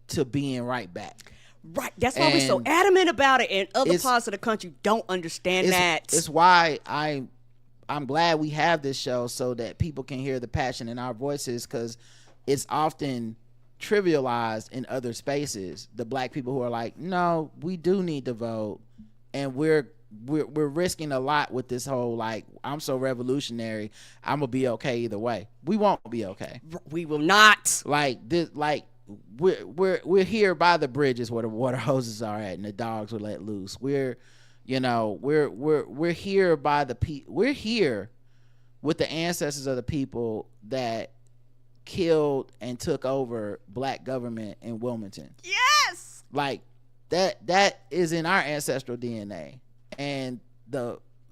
to being right back. Right. That's why we're so adamant about it, and other parts of the country don't understand that. It's why I'm glad we have this show so that people can hear the passion in our voices, because it's often trivialized in other spaces. The black people who are like, no, we do need to vote, and we're risking a lot with this whole, like, I'm so revolutionary, I'm gonna be okay either way. We won't be okay. We will not. Like this, like we're here by the bridges where the water hoses are at and the dogs were let loose. We're here by we're here with the ancestors of the people that killed and took over black government in Wilmington. Yes. Like that is in our ancestral DNA. And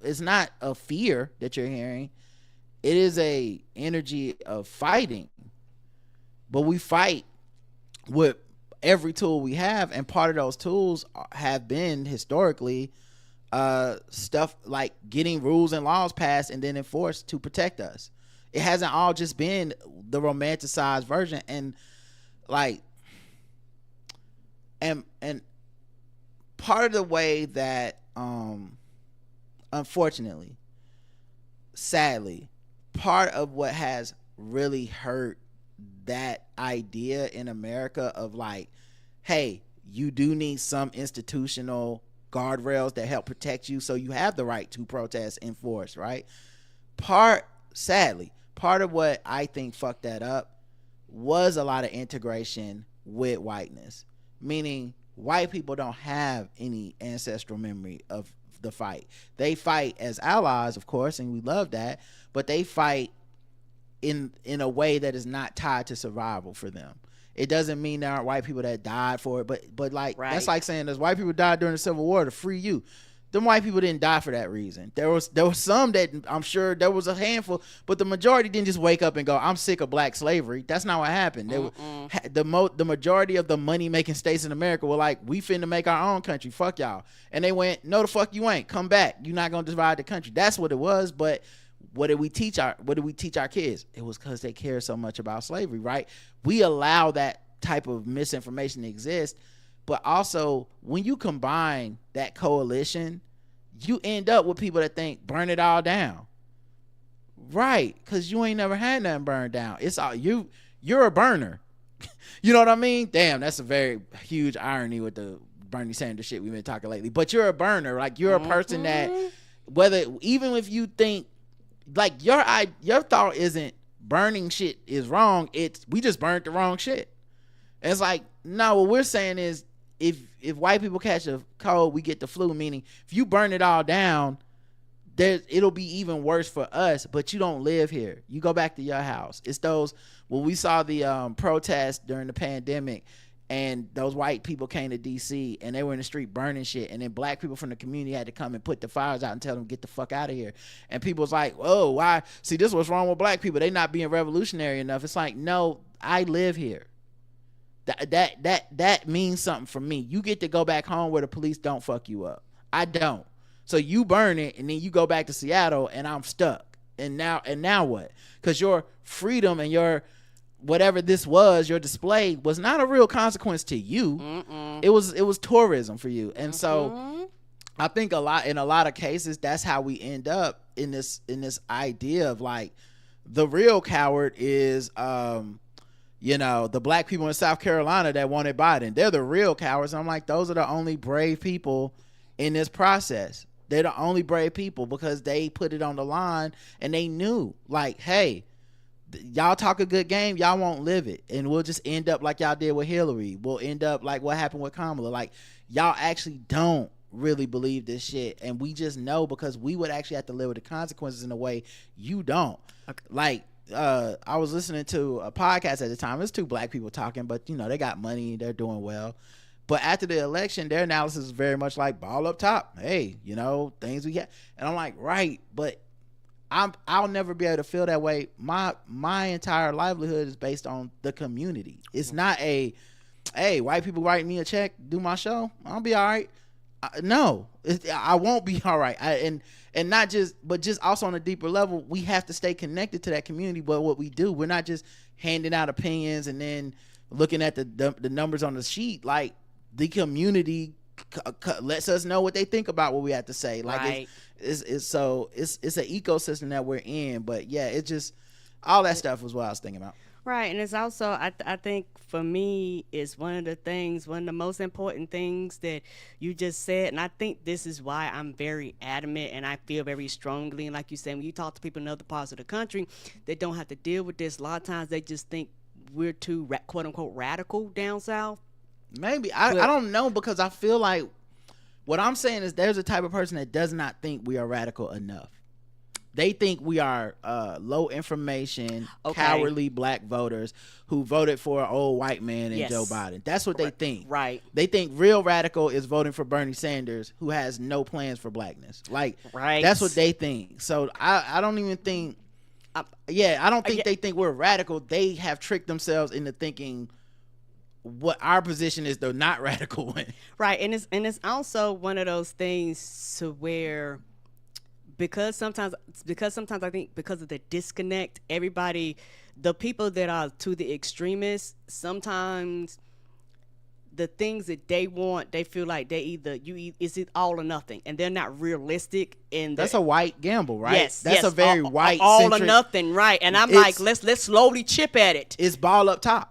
it's not a fear that you're hearing. It is a energy of fighting. But we fight with every tool we have, and part of those tools have been historically stuff like getting rules and laws passed and then enforced to protect us. It hasn't all just been the romanticized version. And like and part of the way that unfortunately, sadly, part of what has really hurt that idea in America of like, hey, you do need some institutional guardrails that help protect you so you have the right to protest enforced, right? Sadly, part of what I think fucked that up was a lot of integration with whiteness, meaning white people don't have any ancestral memory of the fight. They fight as allies, of course, and we love that, but they fight in a way that is not tied to survival for them. It doesn't mean there aren't white people that died for it, but like, right. That's like saying there's white people died during the Civil War to free you. them white people didn't die for that reason. There was some that I'm sure there was a handful, but the majority didn't just wake up and go, I'm sick of black slavery. That's not what happened. The majority of the money making states in America were like, we finna make our own country. Fuck y'all. And they went, no the fuck you ain't. Come back. You're not gonna divide the country. That's what it was. But what did we teach our kids? It was because they care so much about slavery, right? We allow that type of misinformation to exist. But also, when you combine that coalition, you end up with people that think burn it all down, right? Because you ain't never had nothing burned down. It's all you're a burner. You know what I mean? Damn, that's a very huge irony with the Bernie Sanders shit we've been talking lately. But you're a burner, like you're a person that, whether even if you think like your thought isn't burning shit is wrong, it's we just burned the wrong shit. And it's like, no, what we're saying is, if white people catch a cold, we get the flu, meaning if you burn it all down, it'll be even worse for us, but you don't live here. You go back to your house. It's those, when we saw the protests during the pandemic, and those white people came to DC and they were in the street burning shit, and then black people from the community had to come and put the fires out and tell them get the fuck out of here. And people was like, oh, why? See, this is what's wrong with black people. They not being revolutionary enough. It's like, no, I live here. That means something for me. You get to go back home where the police don't fuck you up. I don't. So you burn it and then you go back to Seattle and I'm stuck. And now what? Because your freedom and your whatever this was, your display was not a real consequence to you. It was tourism for you. And so I think in a lot of cases that's how we end up in this idea of like the real coward is the black people in South Carolina that wanted Biden. They're the real cowards. And I'm like, those are the only brave people in this process. They're the only brave people because they put it on the line and they knew, like, hey, y'all talk a good game, y'all won't live it. And we'll just end up like y'all did with Hillary. We'll end up like what happened with Kamala. Like, y'all actually don't really believe this shit. And we just know because we would actually have to live with the consequences in a way you don't. Okay. Like, I was listening to a podcast at the time. It's two black people talking, but they got money, they're doing well. But after the election, their analysis is very much like ball up top. Hey, things we get. And I'm like, right, but I'll never be able to feel that way. My entire livelihood is based on the community. It's not hey, white people write me a check, do my show, I'll be all right. No, I won't be all right. And not just, but just also on a deeper level, we have to stay connected to that community. But what we do, we're not just handing out opinions and then looking at the numbers on the sheet. Like, the community lets us know what they think about what we have to say. Like, right. It's an ecosystem that we're in. But yeah, it's just all that stuff was what I was thinking about. Right, and it's also, I think for me, is one of the most important things that you just said, and I think this is why I'm very adamant and I feel very strongly, and like you said, when you talk to people in other parts of the country, they don't have to deal with this. A lot of times they just think we're too, quote-unquote, radical down south. Maybe. I don't know, because I feel like what I'm saying is there's a type of person that does not think we are radical enough. They think we are low information, cowardly black voters who voted for an old white man and Joe Biden. That's what they think. Right. They think real radical is voting for Bernie Sanders, who has no plans for blackness. Like, that's what they think. So I don't even think, I don't think they think we're radical. They have tricked themselves into thinking what our position is, the not radical one. Right. And it's also one of those things to where, because sometimes I think because of the disconnect, everybody, the people that are to the extremists, sometimes the things that they want, they feel like it's all or nothing, and they're not realistic. And that's a white gamble, right? Yes, that's a very white all or nothing, right? And I'm like, let's slowly chip at it. It's ball up top.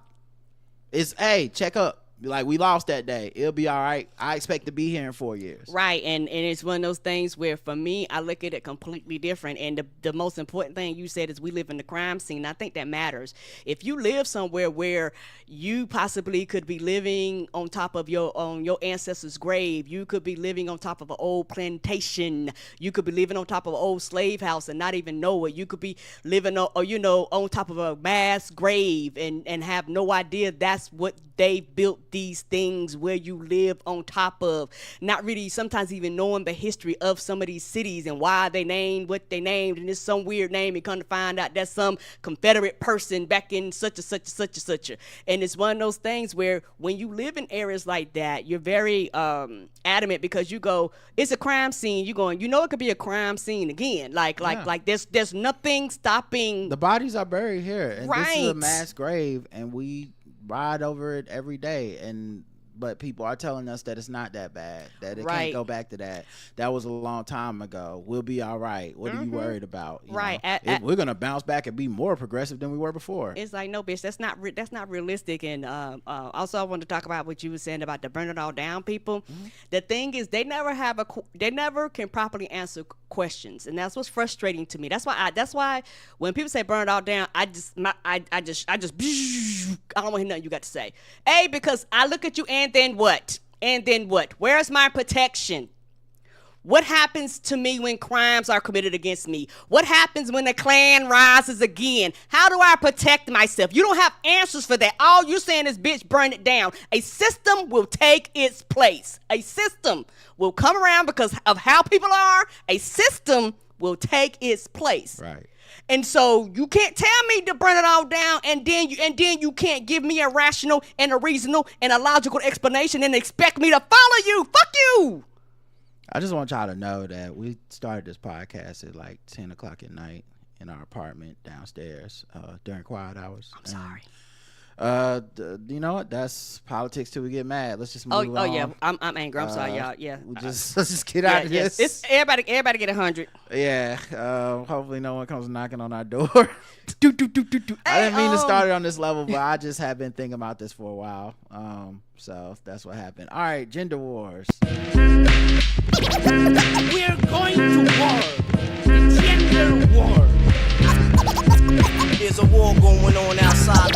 It's check up. Like, we lost that day. It'll be all right. I expect to be here in 4 years. Right. And it's one of those things where, for me, I look at it completely different. And the most important thing you said is we live in the crime scene. I think that matters. If you live somewhere where you possibly could be living on top of your ancestors' grave, you could be living on top of an old plantation, you could be living on top of an old slave house and not even know it. You could be living on top of a mass grave and have no idea that's what they built these things where you live on top of, not really sometimes even knowing the history of some of these cities and why they named what they named, and it's some weird name, and come to find out that's some Confederate person back in such and such and such and such. And it's one of those things where when you live in areas like that, you're very adamant, because you go, it's a crime scene. You're going, it could be a crime scene again. Like there's nothing stopping. The bodies are buried here, and right. This is a mass grave, and we ride over it every day, but people are telling us that it's not that bad, that it can't go back to that. That was a long time ago. We'll be all right. What are you worried about? We're gonna bounce back and be more progressive than we were before. It's like, no, bitch, that's not realistic. And also, I wanted to talk about what you were saying about the burn it all down people. Mm-hmm. The thing is, they never can properly answer questions, and that's what's frustrating to me. That's why when people say burn it all down, I just I don't want to hear nothing you got to say. Because I look at you, and then what? And then what? Where's my protection? What happens to me when crimes are committed against me? What happens when the Klan rises again? How do I protect myself? You don't have answers for that. All you're saying is, bitch, burn it down. A system will take its place. A system will come around because of how people are. A system will take its place. Right. And so you can't tell me to burn it all down, and then you can't give me a rational and a reasonable and a logical explanation and expect me to follow you. Fuck you. I just want y'all to know that we started this podcast at like 10 o'clock at night in our apartment downstairs during quiet hours. I'm sorry. You know what? That's politics till we get mad. Let's just move on. Oh yeah, I'm angry. I'm sorry, y'all. Yeah. Let's just get out of this. It's everybody get 100. Yeah. Hopefully no one comes knocking on our door. I didn't mean to start it on this level, but I just have been thinking about this for a while. So that's what happened. All right, gender wars. We're going to war. Gender war. There's a war going on outside.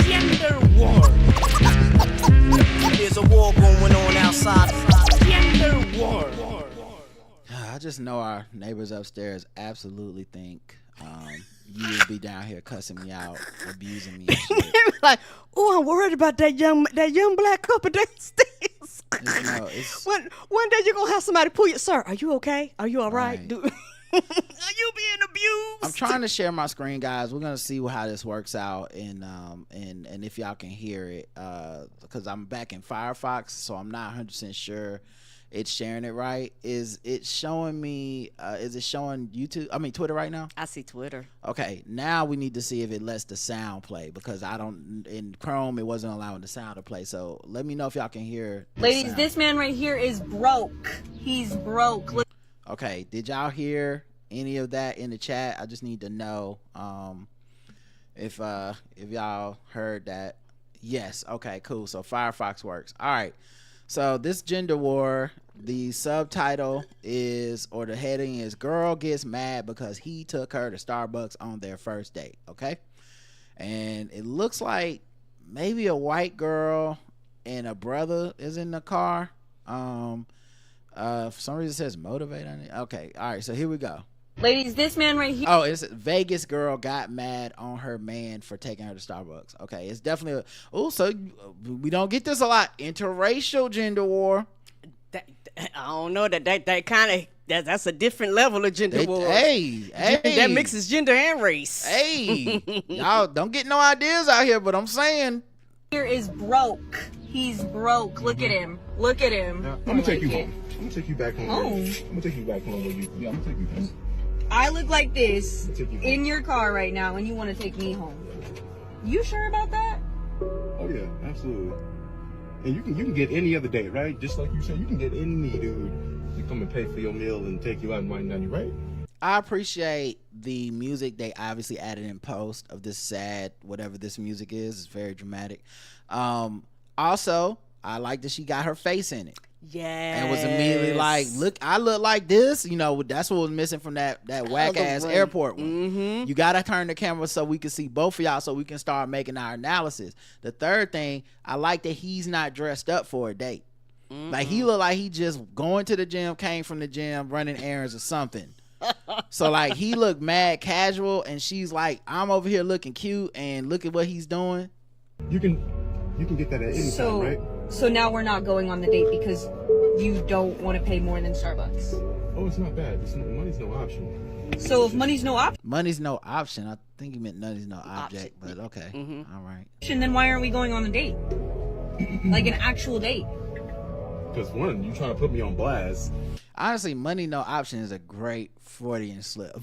Gender war. There's a war going on outside. Gender war. I just know our neighbors upstairs absolutely think you would be down here cussing me out, abusing me. And shit. Like, oh, I'm worried about that young black couple downstairs. One day you're gonna have somebody pull you. Sir, are you okay? Are you all right? Are you being abused? I'm trying to share my screen, guys. We're gonna see how this works out, and if y'all can hear it, because I'm back in Firefox, so I'm not 100% sure it's sharing it right. Is it showing me? Is it showing Twitter right now? I see Twitter. Okay, now we need to see if it lets the sound play, because in Chrome it wasn't allowing the sound to play. So let me know if y'all can hear. Ladies, sound. This man right here is broke. He's broke. Okay, did y'all hear any of that in the chat? I just need to know if y'all heard that. Yes. Okay, cool. So Firefox works. All right. So this gender war, the subtitle is, or the heading is, girl gets mad because he took her to Starbucks on their first date. Okay. And it looks like maybe a white girl and a brother is in the car. For some reason it says motivate on it. Okay. All right. So here we go. Ladies, this man right here. Oh, it's Vegas girl got mad on her man for taking her to Starbucks. Okay, it's definitely so we don't get this a lot. Interracial gender war. I don't know that kind of that's a different level of gender war. Hey, that mixes gender and race. Hey, y'all don't get no ideas out here, but I'm saying here is broke. He's broke. Look at him. Look at him. I'm gonna take you home. I'm gonna take you back home. I'm gonna take you back home. I'm gonna take you home. I look like this in your car right now, and you want to take me home. You sure about that? Oh yeah, absolutely. And you can get any other day, right? Just like you said, you can get any dude to come and pay for your meal and take you out and wine down you, right? I appreciate the music they obviously added in post of this sad whatever this music is. It's very dramatic. Also, I like that she got her face in it. Yeah, and was immediately like, look, I look like this. That's what was missing from that whack ass airport one. Mm-hmm. You gotta turn the camera so we can see both of y'all, so we can start making our analysis. The third thing, I like that he's not dressed up for a date. Mm-hmm. Like, he look like he just going to the gym, came from the gym, running errands or something. So like, he looked mad casual, and she's like, I'm over here looking cute, and look at what he's doing. You can get that at any time, right? So now we're not going on the date because you don't want to pay more than Starbucks. Oh, it's not bad. Money's no option. So if money's no option, I think you meant money's no object, but okay. All right. then why aren't we going on the date? Like an actual date. Because one, you trying to put me on blast. Honestly, money no option is a great Freudian slip.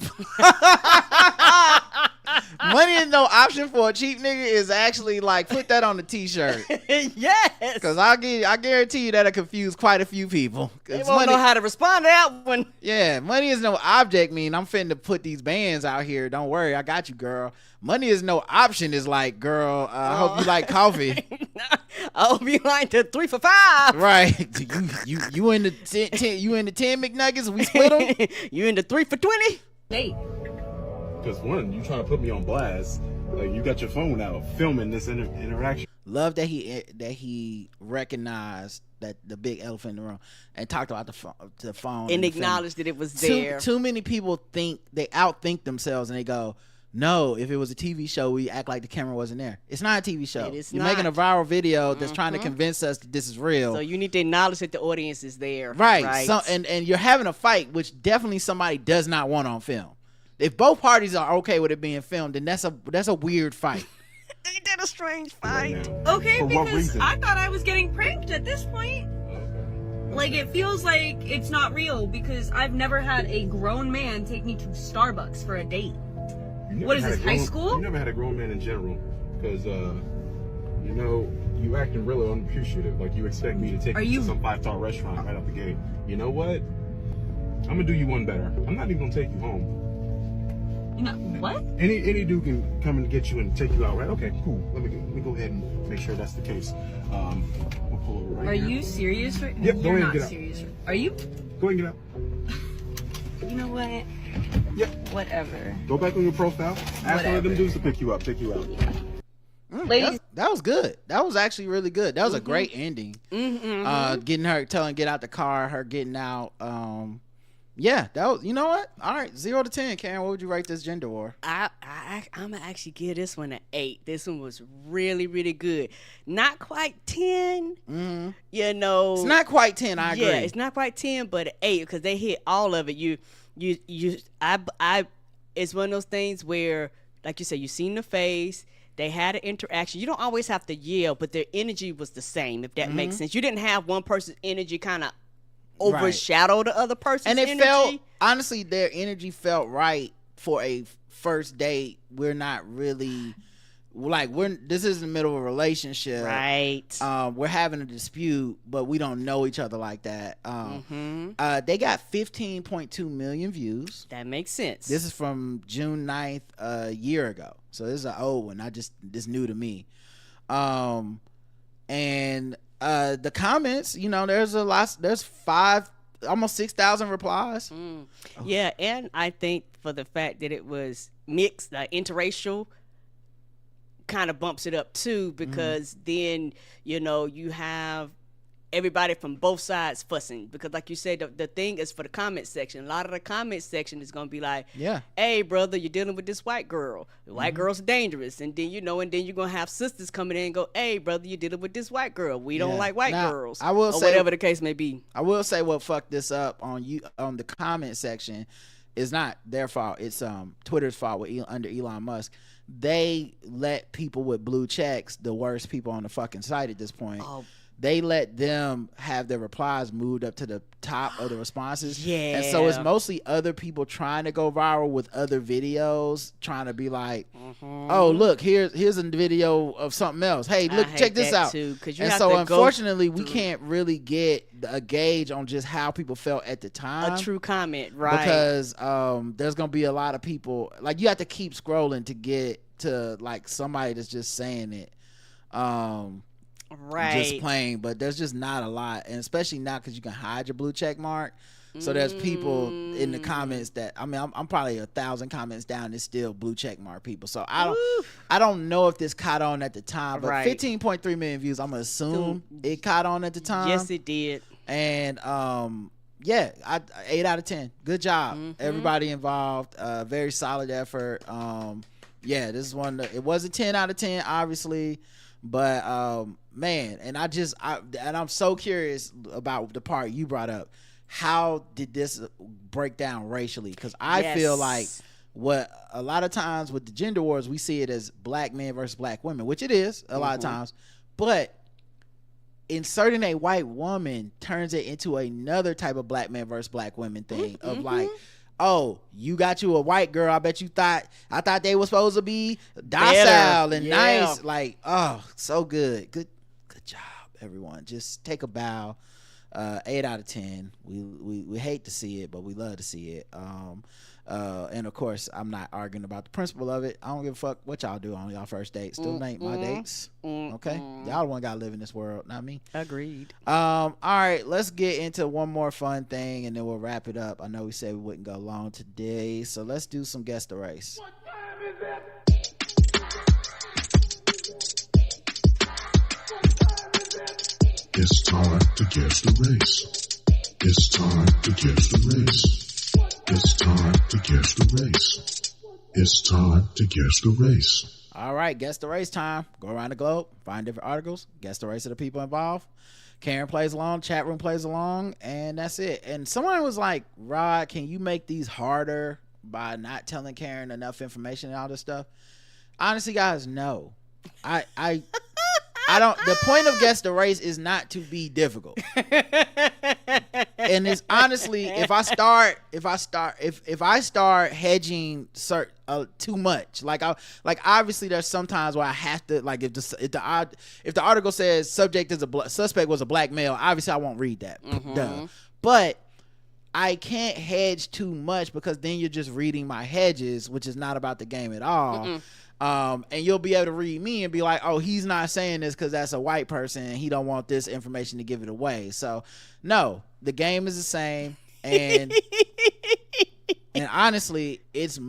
Money is no option for a cheap nigga is actually like, put that on the t-shirt. Yes. Because I guarantee you that'll confuse quite a few people. They won't know how to respond to that one. Yeah, money is no object mean I'm finna put these bands out here. Don't worry, I got you, girl. Money is no option is like, girl, I hope you like coffee. I hope you like the 3 for $5. Right. You in the 10 McNuggets and we split them? You in the 3 for $20? Date. Because one, you trying to put me on blast. Like, you got your phone out filming this interaction. Love that he recognized that the big elephant in the room and talked about the phone and acknowledged that it was there. Too many people think they outthink themselves and they go, no, if it was a TV show, we act like the camera wasn't there. It's not a TV show. It is You're not. making a viral video that's trying to convince us that this is real. So you need to acknowledge that the audience is there. Right. So, and you're having a fight, which definitely somebody does not want on film. If both parties are okay with it being filmed, then that's a weird fight. Ain't that a strange fight? Okay, For what because reason? I thought I was getting pranked at this point. Like, it feels like it's not real because I've never had a grown man take me to Starbucks for a date. What is this, high school? You never had a grown man in general. Because, you acting really unappreciative. Like, you expect me to take you to some 5-star restaurant right out the gate. You know what? I'm going to do you one better. I'm not even going to take you home. You know, what? Any dude can come and get you and take you out, right? Okay, cool. Let me go ahead and make sure that's the case. We'll pull over right Are here. you serious right now? Yep, go You're ahead not and get out. serious. Are you? Go ahead and get out. You know what? Yep. Whatever. Go back on your profile. Ask one of them dudes to pick you out. Ladies, that was good. That was actually really good. That was a great ending. Getting her, get out the car, her getting out. Yeah, that was, you know what? All right, 0 to 10, Karen, what would you rate this gender war? I'm gonna actually give this one an 8. This one was really, really good. Not quite 10. You know, It's not quite 10. I agree. Yeah, it's not quite 10, but an 8 because they hit all of it. It's one of those things where, like you said, you seen the face. They had an interaction. You don't always have to yell, but their energy was the same. If that makes sense, you didn't have one person's energy kind of overshadow the other person's and it energy. felt, honestly, their energy felt right for a first date. We're not really this is in the middle of a relationship, right? We're having a dispute, but we don't know each other like that. They got 15.2 million views. That makes sense. This is from June 9th, a year ago, so this is an old one. This new to me. And the comments, there's almost 6,000 replies. Yeah, and I think for the fact that it was mixed, interracial, kind of bumps it up too, because then you have everybody from both sides fussing, because like you said, the thing is for the comment section. A lot of the comment section is gonna be like, hey brother, you're dealing with this white girl. The white girl's dangerous. And then and then you're gonna have sisters coming in and go, hey brother, you're dealing with this white girl. We don't like white girls. I will or say, whatever the case may be. I will say what fucked this up on the comment section is not their fault. It's Twitter's fault under Elon Musk. They let people with blue checks, the worst people on the fucking site at this point. They let them have their replies moved up to the top of the responses. And so it's mostly other people trying to go viral with other videos, trying to be like, oh, look, here's a video of something else. Hey, look, check this out. And so unfortunately, we can't really get a gauge on just how people felt at the time. A true comment, right? Because there's going to be a lot of people, like, you have to keep scrolling to get to, like, somebody that's just saying it. Right. Just plain, but there's just not a lot, and especially now because you can hide your blue check mark. So there's people in the comments that, I mean, I'm probably 1,000 comments down. It's still blue check mark people. So I don't know if this caught on at the time, but 15.3 million views. I'm gonna assume it caught on at the time. Yes, it did. And 8 out of 10. Good job, everybody involved. Very solid effort. This is one. It was a 10 out of 10, obviously. But man, and I'm so curious about the part you brought up. How did this break down racially? Because I feel like what a lot of times with the gender wars, we see it as black men versus black women, which it is a lot of times, but inserting a white woman turns it into another type of black man versus black women thing of like, oh, you got you a white girl. I bet you I thought they were supposed to be docile and nice. Like, oh, so good. Good job, everyone. Just take a bow. 8 out of 10. We hate to see it, but we love to see it. And of course, I'm not arguing about the principle of it. I don't give a fuck what y'all do on y'all first date. Still ain't my dates. Okay, y'all the one gotta live in this world, not me. Agreed. All right, let's get into one more fun thing, and then we'll wrap it up. I know we said we wouldn't go long today, so let's do some guess the race. What time is it? It's time to guess the race. It's time to guess the race. It's time to guess the race. It's time to guess the race. All right, guess the race time. Go around the globe, find different articles, guess the race of the people involved. Karen plays along, chat room plays along, and that's it. And someone was like, Rod, can you make these harder by not telling Karen enough information and all this stuff? Honestly, guys, no. I don't. The point of guess the race is not to be difficult. And it's honestly, if I start hedging too much, like obviously there's sometimes where I have to, like if the article says suspect was a black male, obviously I won't read that. Duh. But I can't hedge too much because then you're just reading my hedges, which is not about the game at all. And you'll be able to read me and be like, oh, he's not saying this because that's a white person and he don't want this information to give it away. So no, the game is the same. And and honestly, it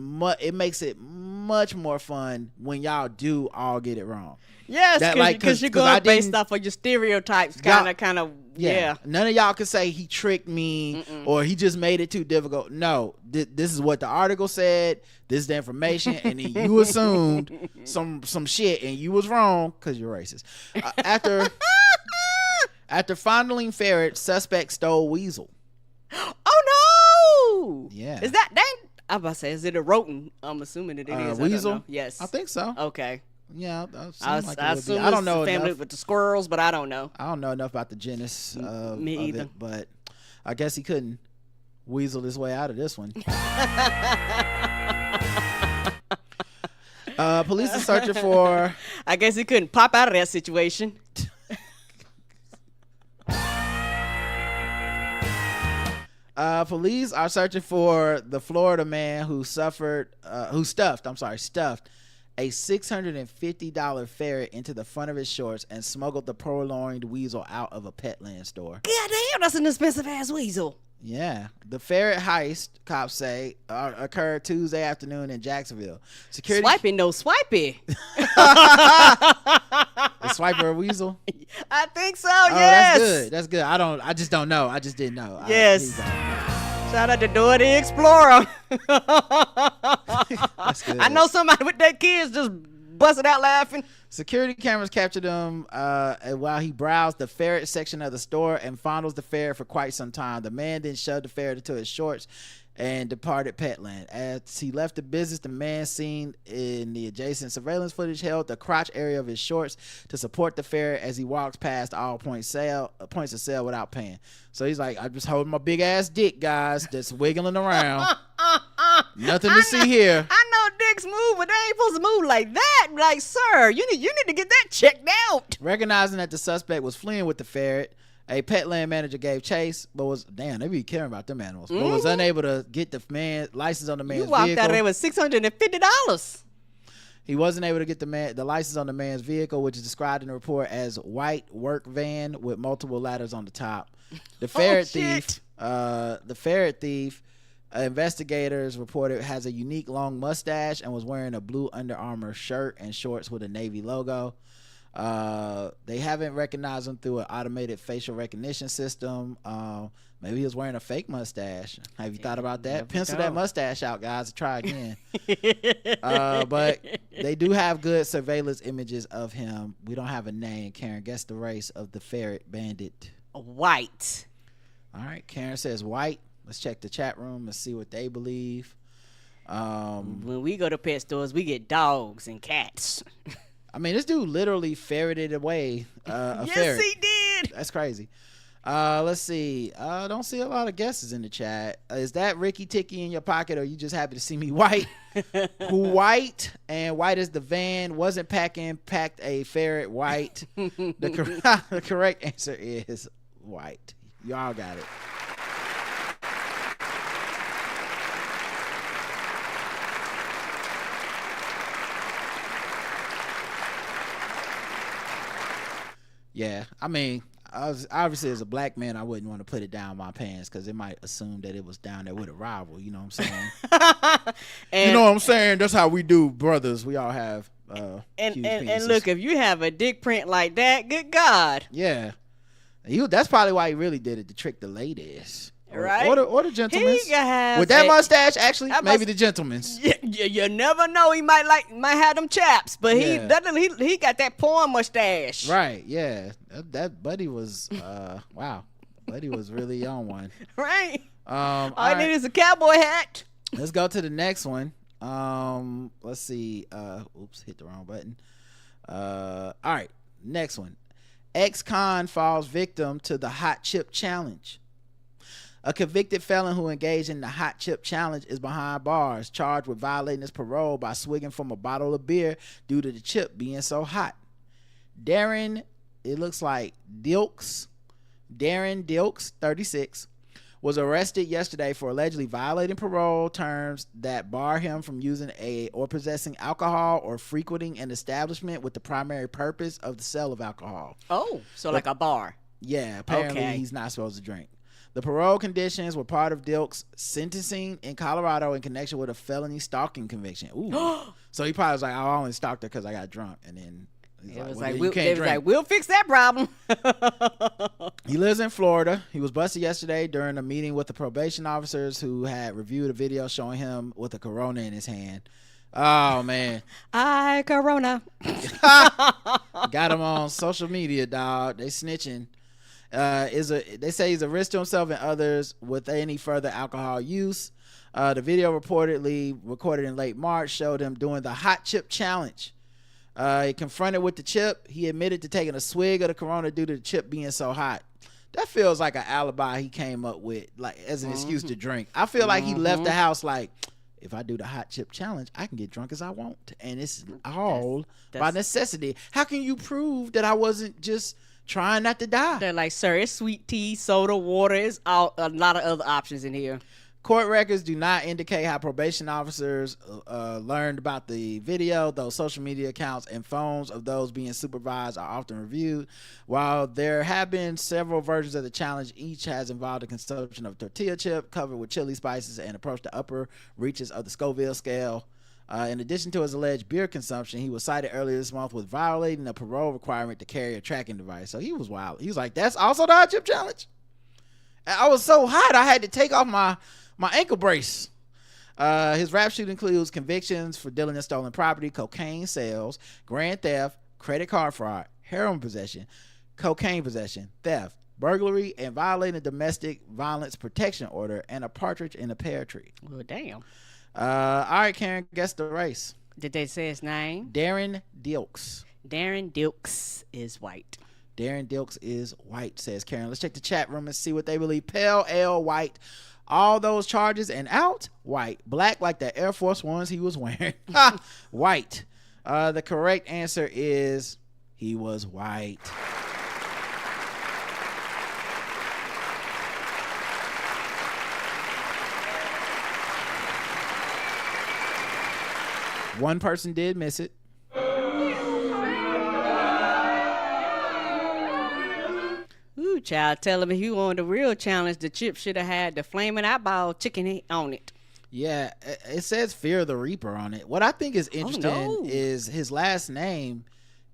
makes it much more fun when y'all do all get it wrong. Yes, because you're going based off of your stereotypes, kind of. Yeah. None of y'all can say he tricked me or he just made it too difficult. No, this is what the article said. This is the information, and then you assumed some shit, and you was wrong because you're racist. After fondling ferret, suspect stole weasel. Oh no! Yeah. Is that dang? I'm about to say, is it a rodent? I'm assuming it is. Weasel? Yes. I think so. Okay. Yeah, I assume I don't know family enough with the squirrels, but I don't know. I don't know enough about the genus of either. it, but I guess he couldn't weasel his way out of this one. Police are searching for. I guess he couldn't pop out of that situation. Police are searching for the Florida man who stuffed a $650 ferret into the front of his shorts and smuggled the purloined weasel out of a Petland store. God damn, that's an expensive ass weasel. Yeah, the ferret heist, cops say, occurred Tuesday afternoon in Jacksonville. Security Swipey, no swipey. Is Swiper a weasel? I think so. Oh, Yes. That's good. I just don't know. I just didn't know. Yes. Shout out to Dora the Explorer. That's good. I know somebody with their kids just busted out laughing. Security cameras captured him while he browsed the ferret section of the store and fondles the ferret for quite some time. The man then shoved the ferret into his shorts and departed Petland. As he left the business, the man seen in the adjacent surveillance footage held the crotch area of his shorts to support the ferret as he walks past all points of sale without paying. So he's like, I'm just holding my big ass dick, guys, that's wiggling around. Nothing to see here. I know dicks move, but they ain't supposed to move like that. Like, sir, you need to get that checked out. Recognizing that the suspect was fleeing with the ferret, a Petland manager gave chase, but they be caring about them animals, but was unable to get the license on the man's vehicle. You walked out of there with $650. He wasn't able to get the license on the man's vehicle, which is described in the report as white work van with multiple ladders on the top. The ferret thief, investigators reported, has a unique long mustache and was wearing a blue Under Armour shirt and shorts with a Navy logo. They haven't recognized him through an automated facial recognition system. Maybe he was wearing a fake mustache. Have you thought about that? Never Pencil know. that mustache out, guys, and try again. But they do have good surveillance images of him. We don't have a name. Karen, guess the race of the ferret bandit. White. All right, Karen says white. Let's check the chat room and see what they believe. When we go to pet stores, we get dogs and cats. I mean, this dude literally ferreted away a Yes, ferret. he did. That's crazy. Let's see. I don't see a lot of guesses in the chat. Is that Ricky Ticky in your pocket, or you just happy to see me white? Who white and white as the van wasn't packing, packed a ferret white. The correct answer is white. Y'all got it. Yeah, I mean, obviously as a black man, I wouldn't want to put it down my pants because it might assume that it was down there with a rival. You know what I'm saying? You know what I'm saying? That's how we do, brothers. We all have huge penises. And look, if you have a dick print like that, good God. Yeah, that's probably why he really did it, to trick the ladies. Right? Or the gentlemen. He has with that mustache, actually, maybe the gentlemen's. You never know. He might have them chaps, but Yeah. he got that porn mustache. Right, yeah. That buddy was, wow. Buddy was really on one. Right. All All I right. need is a cowboy hat. Let's go to the next one. Let's see. Oops, hit the wrong button. All right, next one. Ex-con falls victim to the hot chip challenge. A convicted felon who engaged in the hot chip challenge is behind bars, charged with violating his parole by swigging from a bottle of beer due to the chip being so hot. Darren Dilks, 36, was arrested yesterday for allegedly violating parole terms that bar him from using or possessing alcohol or frequenting an establishment with the primary purpose of the sale of alcohol. Oh, so like a bar. Yeah, apparently Okay. he's not supposed to drink. The parole conditions were part of Dilk's sentencing in Colorado in connection with a felony stalking conviction. Ooh. So he probably was like, I only stalked her because I got drunk. And then he's It was well, like, then we'll, you can't they was drink. like, we'll fix that problem. He lives in Florida. He was busted yesterday during a meeting with the probation officers who had reviewed a video showing him with a Corona in his hand. Oh, man. Corona. Got him on social media, dog. They snitching. They say he's a risk to himself and others with any further alcohol use. The video reportedly recorded in late March showed him doing the hot chip challenge. He confronted with the chip. He admitted to taking a swig of the Corona due to the chip being so hot. That feels like an alibi he came up with, like as an excuse to drink. I feel like he left the house like, if I do the hot chip challenge, I can get drunk as I want, and it's all by necessity. How can you prove that I wasn't just trying not to die? They're like, sir, it's sweet tea, soda, water. It's a lot of other options in here. Court records do not indicate how probation officers learned about the video, though social media accounts and phones of those being supervised are often reviewed. While there have been several versions of the challenge, each has involved the consumption of tortilla chip covered with chili spices and approached the upper reaches of the Scoville scale. In addition to his alleged beer consumption, he was cited earlier this month with violating a parole requirement to carry a tracking device. So he was wild. He was like, that's also the hot chip challenge? I was so hot I had to take off my ankle brace. His rap sheet includes convictions for dealing in stolen property, cocaine sales, grand theft, credit card fraud, heroin possession, cocaine possession, theft, burglary, and violating a domestic violence protection order, and a partridge in a pear tree. Well, damn. All right, Karen, guess the race. Did they say his name? Darren Dilks. Darren Dilks is white. Darren Dilks is white, says Karen. Let's check the chat room and see what they believe. Pale ale white. All those charges and out, white. Black like the Air Force Ones he was wearing. White. The correct answer is he was white. One person did miss it. Ooh, child, tell him if he wanted the real challenge, the chip should have had the flaming eyeball chicken on it. Yeah, it says Fear the Reaper on it. What I think is interesting is his last name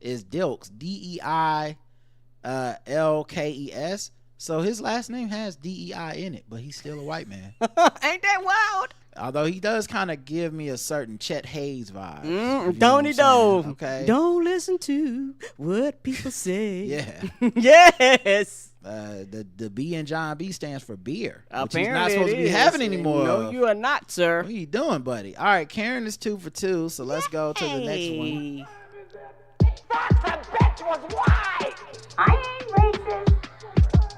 is Dilks, Deilkes, So his last name has DEI in it, but he's still a white man. Ain't that wild? Although he does kind of give me a certain Chet Hayes vibe. You know Don't he what I'm saying? though? Okay. Don't listen to what people say. Yeah. Yes. The B in John B stands for beer, which he's Apparently not supposed to be it is. having anymore. No, you are not, sir. What are you doing, buddy? All right, Karen is 2 for 2, so let's go to the next one. Hey. That bitch was white! I ain't racist.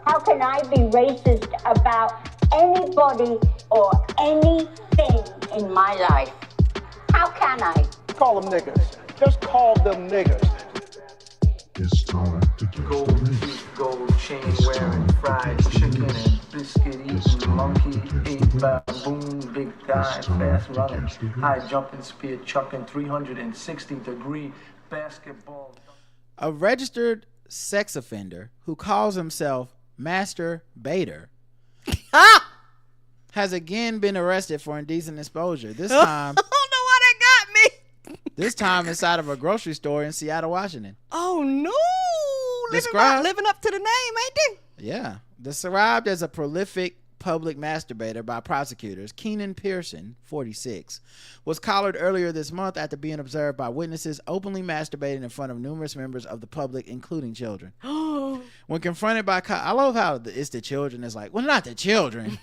How can I be racist about anybody or anything in my life? How can I? Call them niggas. Just call them niggas. It's time to get the Gold race. teeth, gold chain wearing, fried chicken and biscuit eating, monkey ate baboon, big guy, fast running, high jumping, spear chucking, 360-degree basketball. A registered sex offender who calls himself Master Bader has again been arrested for indecent exposure. This time, I don't know why that got me. this time inside of a grocery store in Seattle, Washington. Oh no! Describe- Living up to the name, ain't they? Yeah. Described as a prolific public masturbator by prosecutors, Keenan Pearson, 46, was collared earlier this month after being observed by witnesses openly masturbating in front of numerous members of the public, including children. When confronted by I love how it's the children. It's like, well, not the children.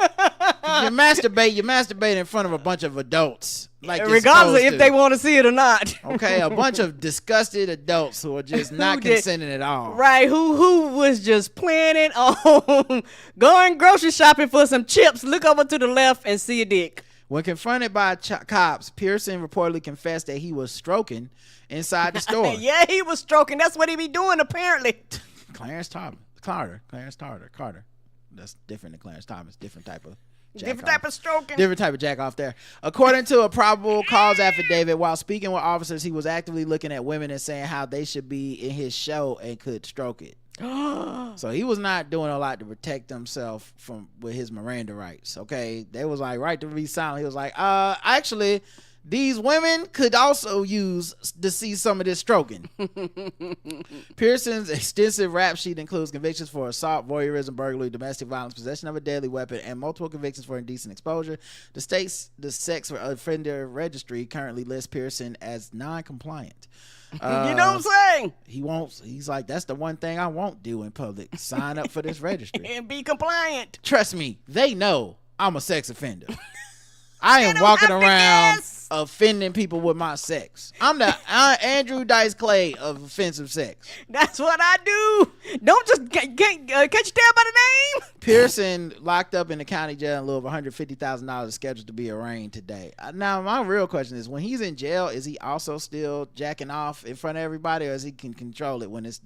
You masturbate in front of a bunch of adults, like you're Regardless of supposed if to. they want to see it or not. Okay, a bunch of disgusted adults who are just not Who did- consenting at all. Right, who was just planning on going grocery shopping for some chips, look over to the left and see a dick. When confronted by cops, Pearson reportedly confessed that he was stroking inside the store. Yeah, he was stroking. That's what he be doing apparently. Carter. That's different than Clarence Thomas. Different type of Stroking. Different type of jack off there. According to a probable cause affidavit, while speaking with officers, he was actively looking at women and saying how they should be in his show and could stroke it. So he was not doing a lot to protect himself with his Miranda rights. Okay, they was like, right to be silent. He was like, actually, these women could also use to see some of this stroking. Pearson's extensive rap sheet includes convictions for assault, voyeurism, burglary, domestic violence, possession of a deadly weapon, and multiple convictions for indecent exposure. The sex offender registry currently lists Pearson as non-compliant. You know what I'm saying? He's like, that's the one thing I won't do in public. Sign up for this registry. And be compliant. Trust me, they know I'm a sex offender. I am don't walking have to around guess. offending people with my sex. I'm the Andrew Dice Clay of offensive sex. That's what I do. Don't just can't you tell by the name? Pearson locked up in the county jail in lieu of $150,000 scheduled to be arraigned today. Now, my real question is, when he's in jail, is he also still jacking off in front of everybody, or is he can control it when it's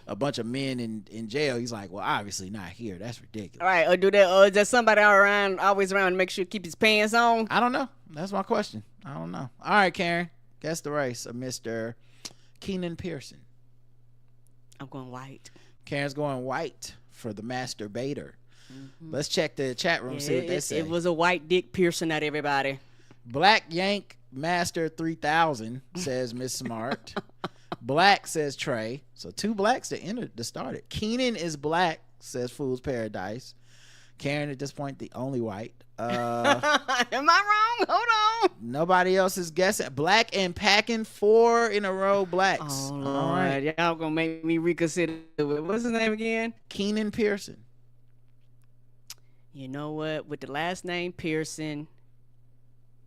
a bunch of men in jail? He's like, well, obviously not here. That's ridiculous. All right, or is there somebody always around to make sure keep his pants on? I don't know. That's my question. I don't know. All right, Karen. Guess the race of Mr. Keenan Pearson. I'm going white. Karen's going white for the masturbator. Let's check the chat room, see what they say. It was a white dick piercing at everybody. Black Yank Master 3000 says Miss Smart. Black says Trey. So 2 blacks to start it. Keenan is black, says Fool's Paradise. Karen at this point the only white. Am I wrong? Hold on. Nobody else is guessing. Black and packing 4 in a row blacks. Oh, Lord. All right. Y'all gonna make me reconsider. What's his name again? Keenan Pearson. You know what? With the last name Pearson,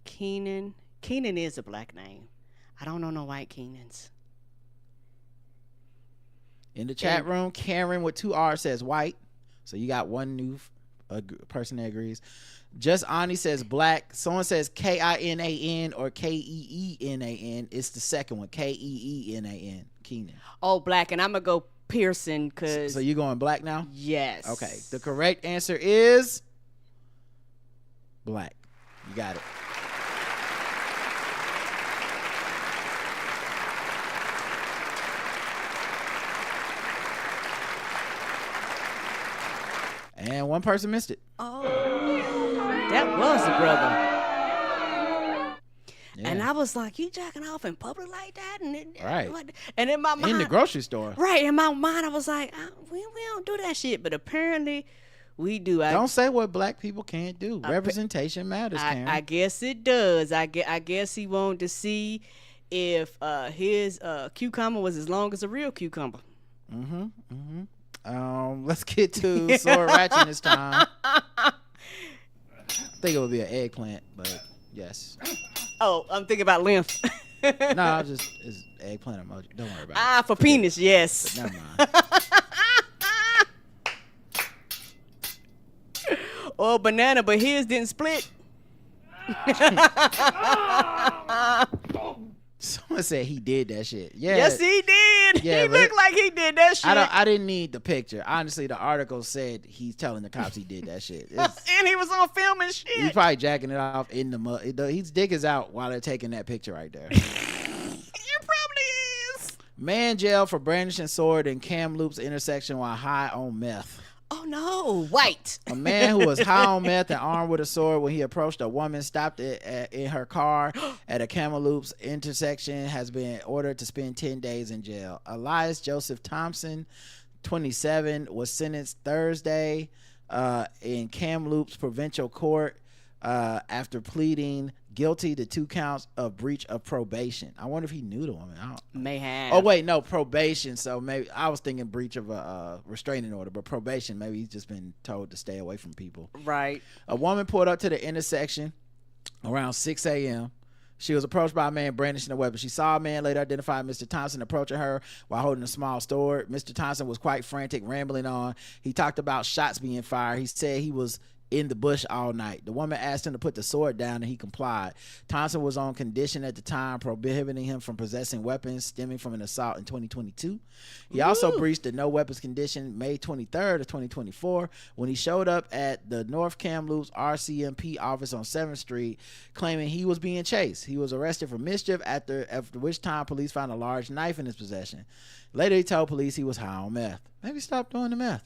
Keenan is a black name. I don't know no white Keenans. In the chat room, Karen with 2 R's says white. So you got one new person that agrees. Just Ani says black. Someone says Kinan or Keenan. It's the second one, Keenan. Keenan. Oh, black, and I'm gonna go Pearson because. So you going black now? Yes. Okay. The correct answer is black. You got it. And one person missed it. Oh, that was the brother. Yeah. And I was like, you jacking off in public like that? Right. And in my mind, in the grocery store. Right. In my mind, I was like, we don't do that shit. But apparently, we do. Don't say what black people can't do. Representation matters, Karen. I guess it does. I guess he wanted to see if his cucumber was as long as a real cucumber. Let's get to sword ratchetness time. I think it would be an eggplant, but yes. Oh, I'm thinking about lymph. No, it's eggplant emoji. Don't worry about it. For penis, yes. But never mind. Or banana, but his didn't split. Someone said he did that shit. Yeah. Yes, he did. Yeah, he looked like he did that shit. I didn't need the picture. Honestly, the article said he's telling the cops he did that shit. And he was on film and shit. He's probably jacking it off in the mud. His dick is out while they're taking that picture right there. It probably is. Man jailed for brandishing sword in Kamloops intersection while high on meth. Oh no, white. A man who was high on meth and armed with a sword when he approached a woman stopped in her car at a Kamloops intersection has been ordered to spend 10 days in jail. Elias Joseph Thompson, 27, was sentenced Thursday in Kamloops Provincial Court after pleading guilty to 2 counts of breach of probation. I wonder if he knew the woman. May have. Oh wait, no, probation. So maybe I was thinking breach of a restraining order, but probation, maybe he's just been told to stay away from people. Right. A woman pulled up to the intersection around 6 a.m. She was approached by a man brandishing a weapon. She saw a man later identified Mr. Thompson approaching her while holding a small sword. Mr. Thompson was quite frantic, rambling on. He talked about shots being fired. He said he was in the bush all night. The woman asked him to put the sword down and he complied. Thompson was on condition at the time prohibiting him from possessing weapons stemming from an assault in 2022. He also breached the no weapons condition May 23rd of 2024 when he showed up at the North Kamloops RCMP office on 7th Street claiming he was being chased. He was arrested for mischief after which time police found a large knife in his possession. Later he told police he was high on meth. Maybe stop doing the meth.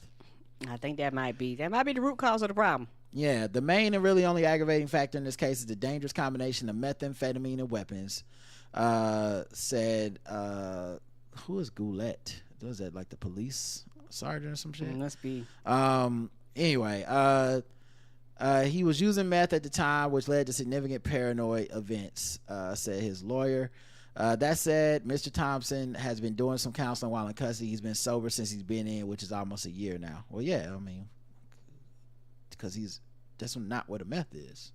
I think that might be the root cause of the problem. Yeah, the main and really only aggravating factor in this case is the dangerous combination of methamphetamine and weapons. Said, who is Goulet? Was that like the police sergeant or some shit? Must be. Anyway, he was using meth at the time, which led to significant paranoid events, said his lawyer. That said, Mr. Thompson has been doing some counseling while in custody. He's been sober since he's been in, which is almost a year now. Well, yeah, I mean, because that's not what a meth is.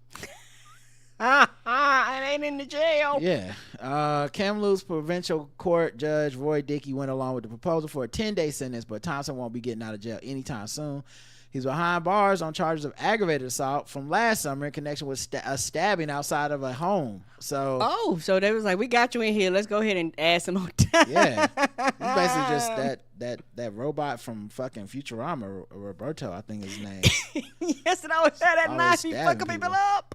It ain't in the jail. Yeah. Kamloops Provincial Court Judge Roy Dickey went along with the proposal for a 10-day sentence, but Thompson won't be getting out of jail anytime soon. He's behind bars on charges of aggravated assault from last summer in connection with a stabbing outside of a home. So they was like, we got you in here. Let's go ahead and add some more time. Yeah, it's basically just that robot from fucking Futurama, Roberto, I think his name. Yes, and I always had that Always knife. He stabbing fucking people people.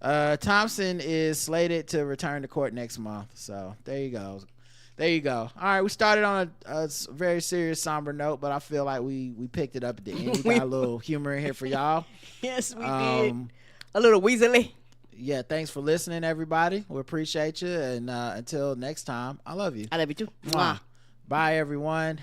up. Thompson is slated to return to court next month. So there you go. All right, we started on a very serious, somber note, but I feel like we picked it up at the end. We got a little humor in here for y'all. Yes, we did. A little weaselly. Yeah, thanks for listening, everybody. We appreciate you, and until next time, I love you. I love you too. Mwah. Bye, everyone.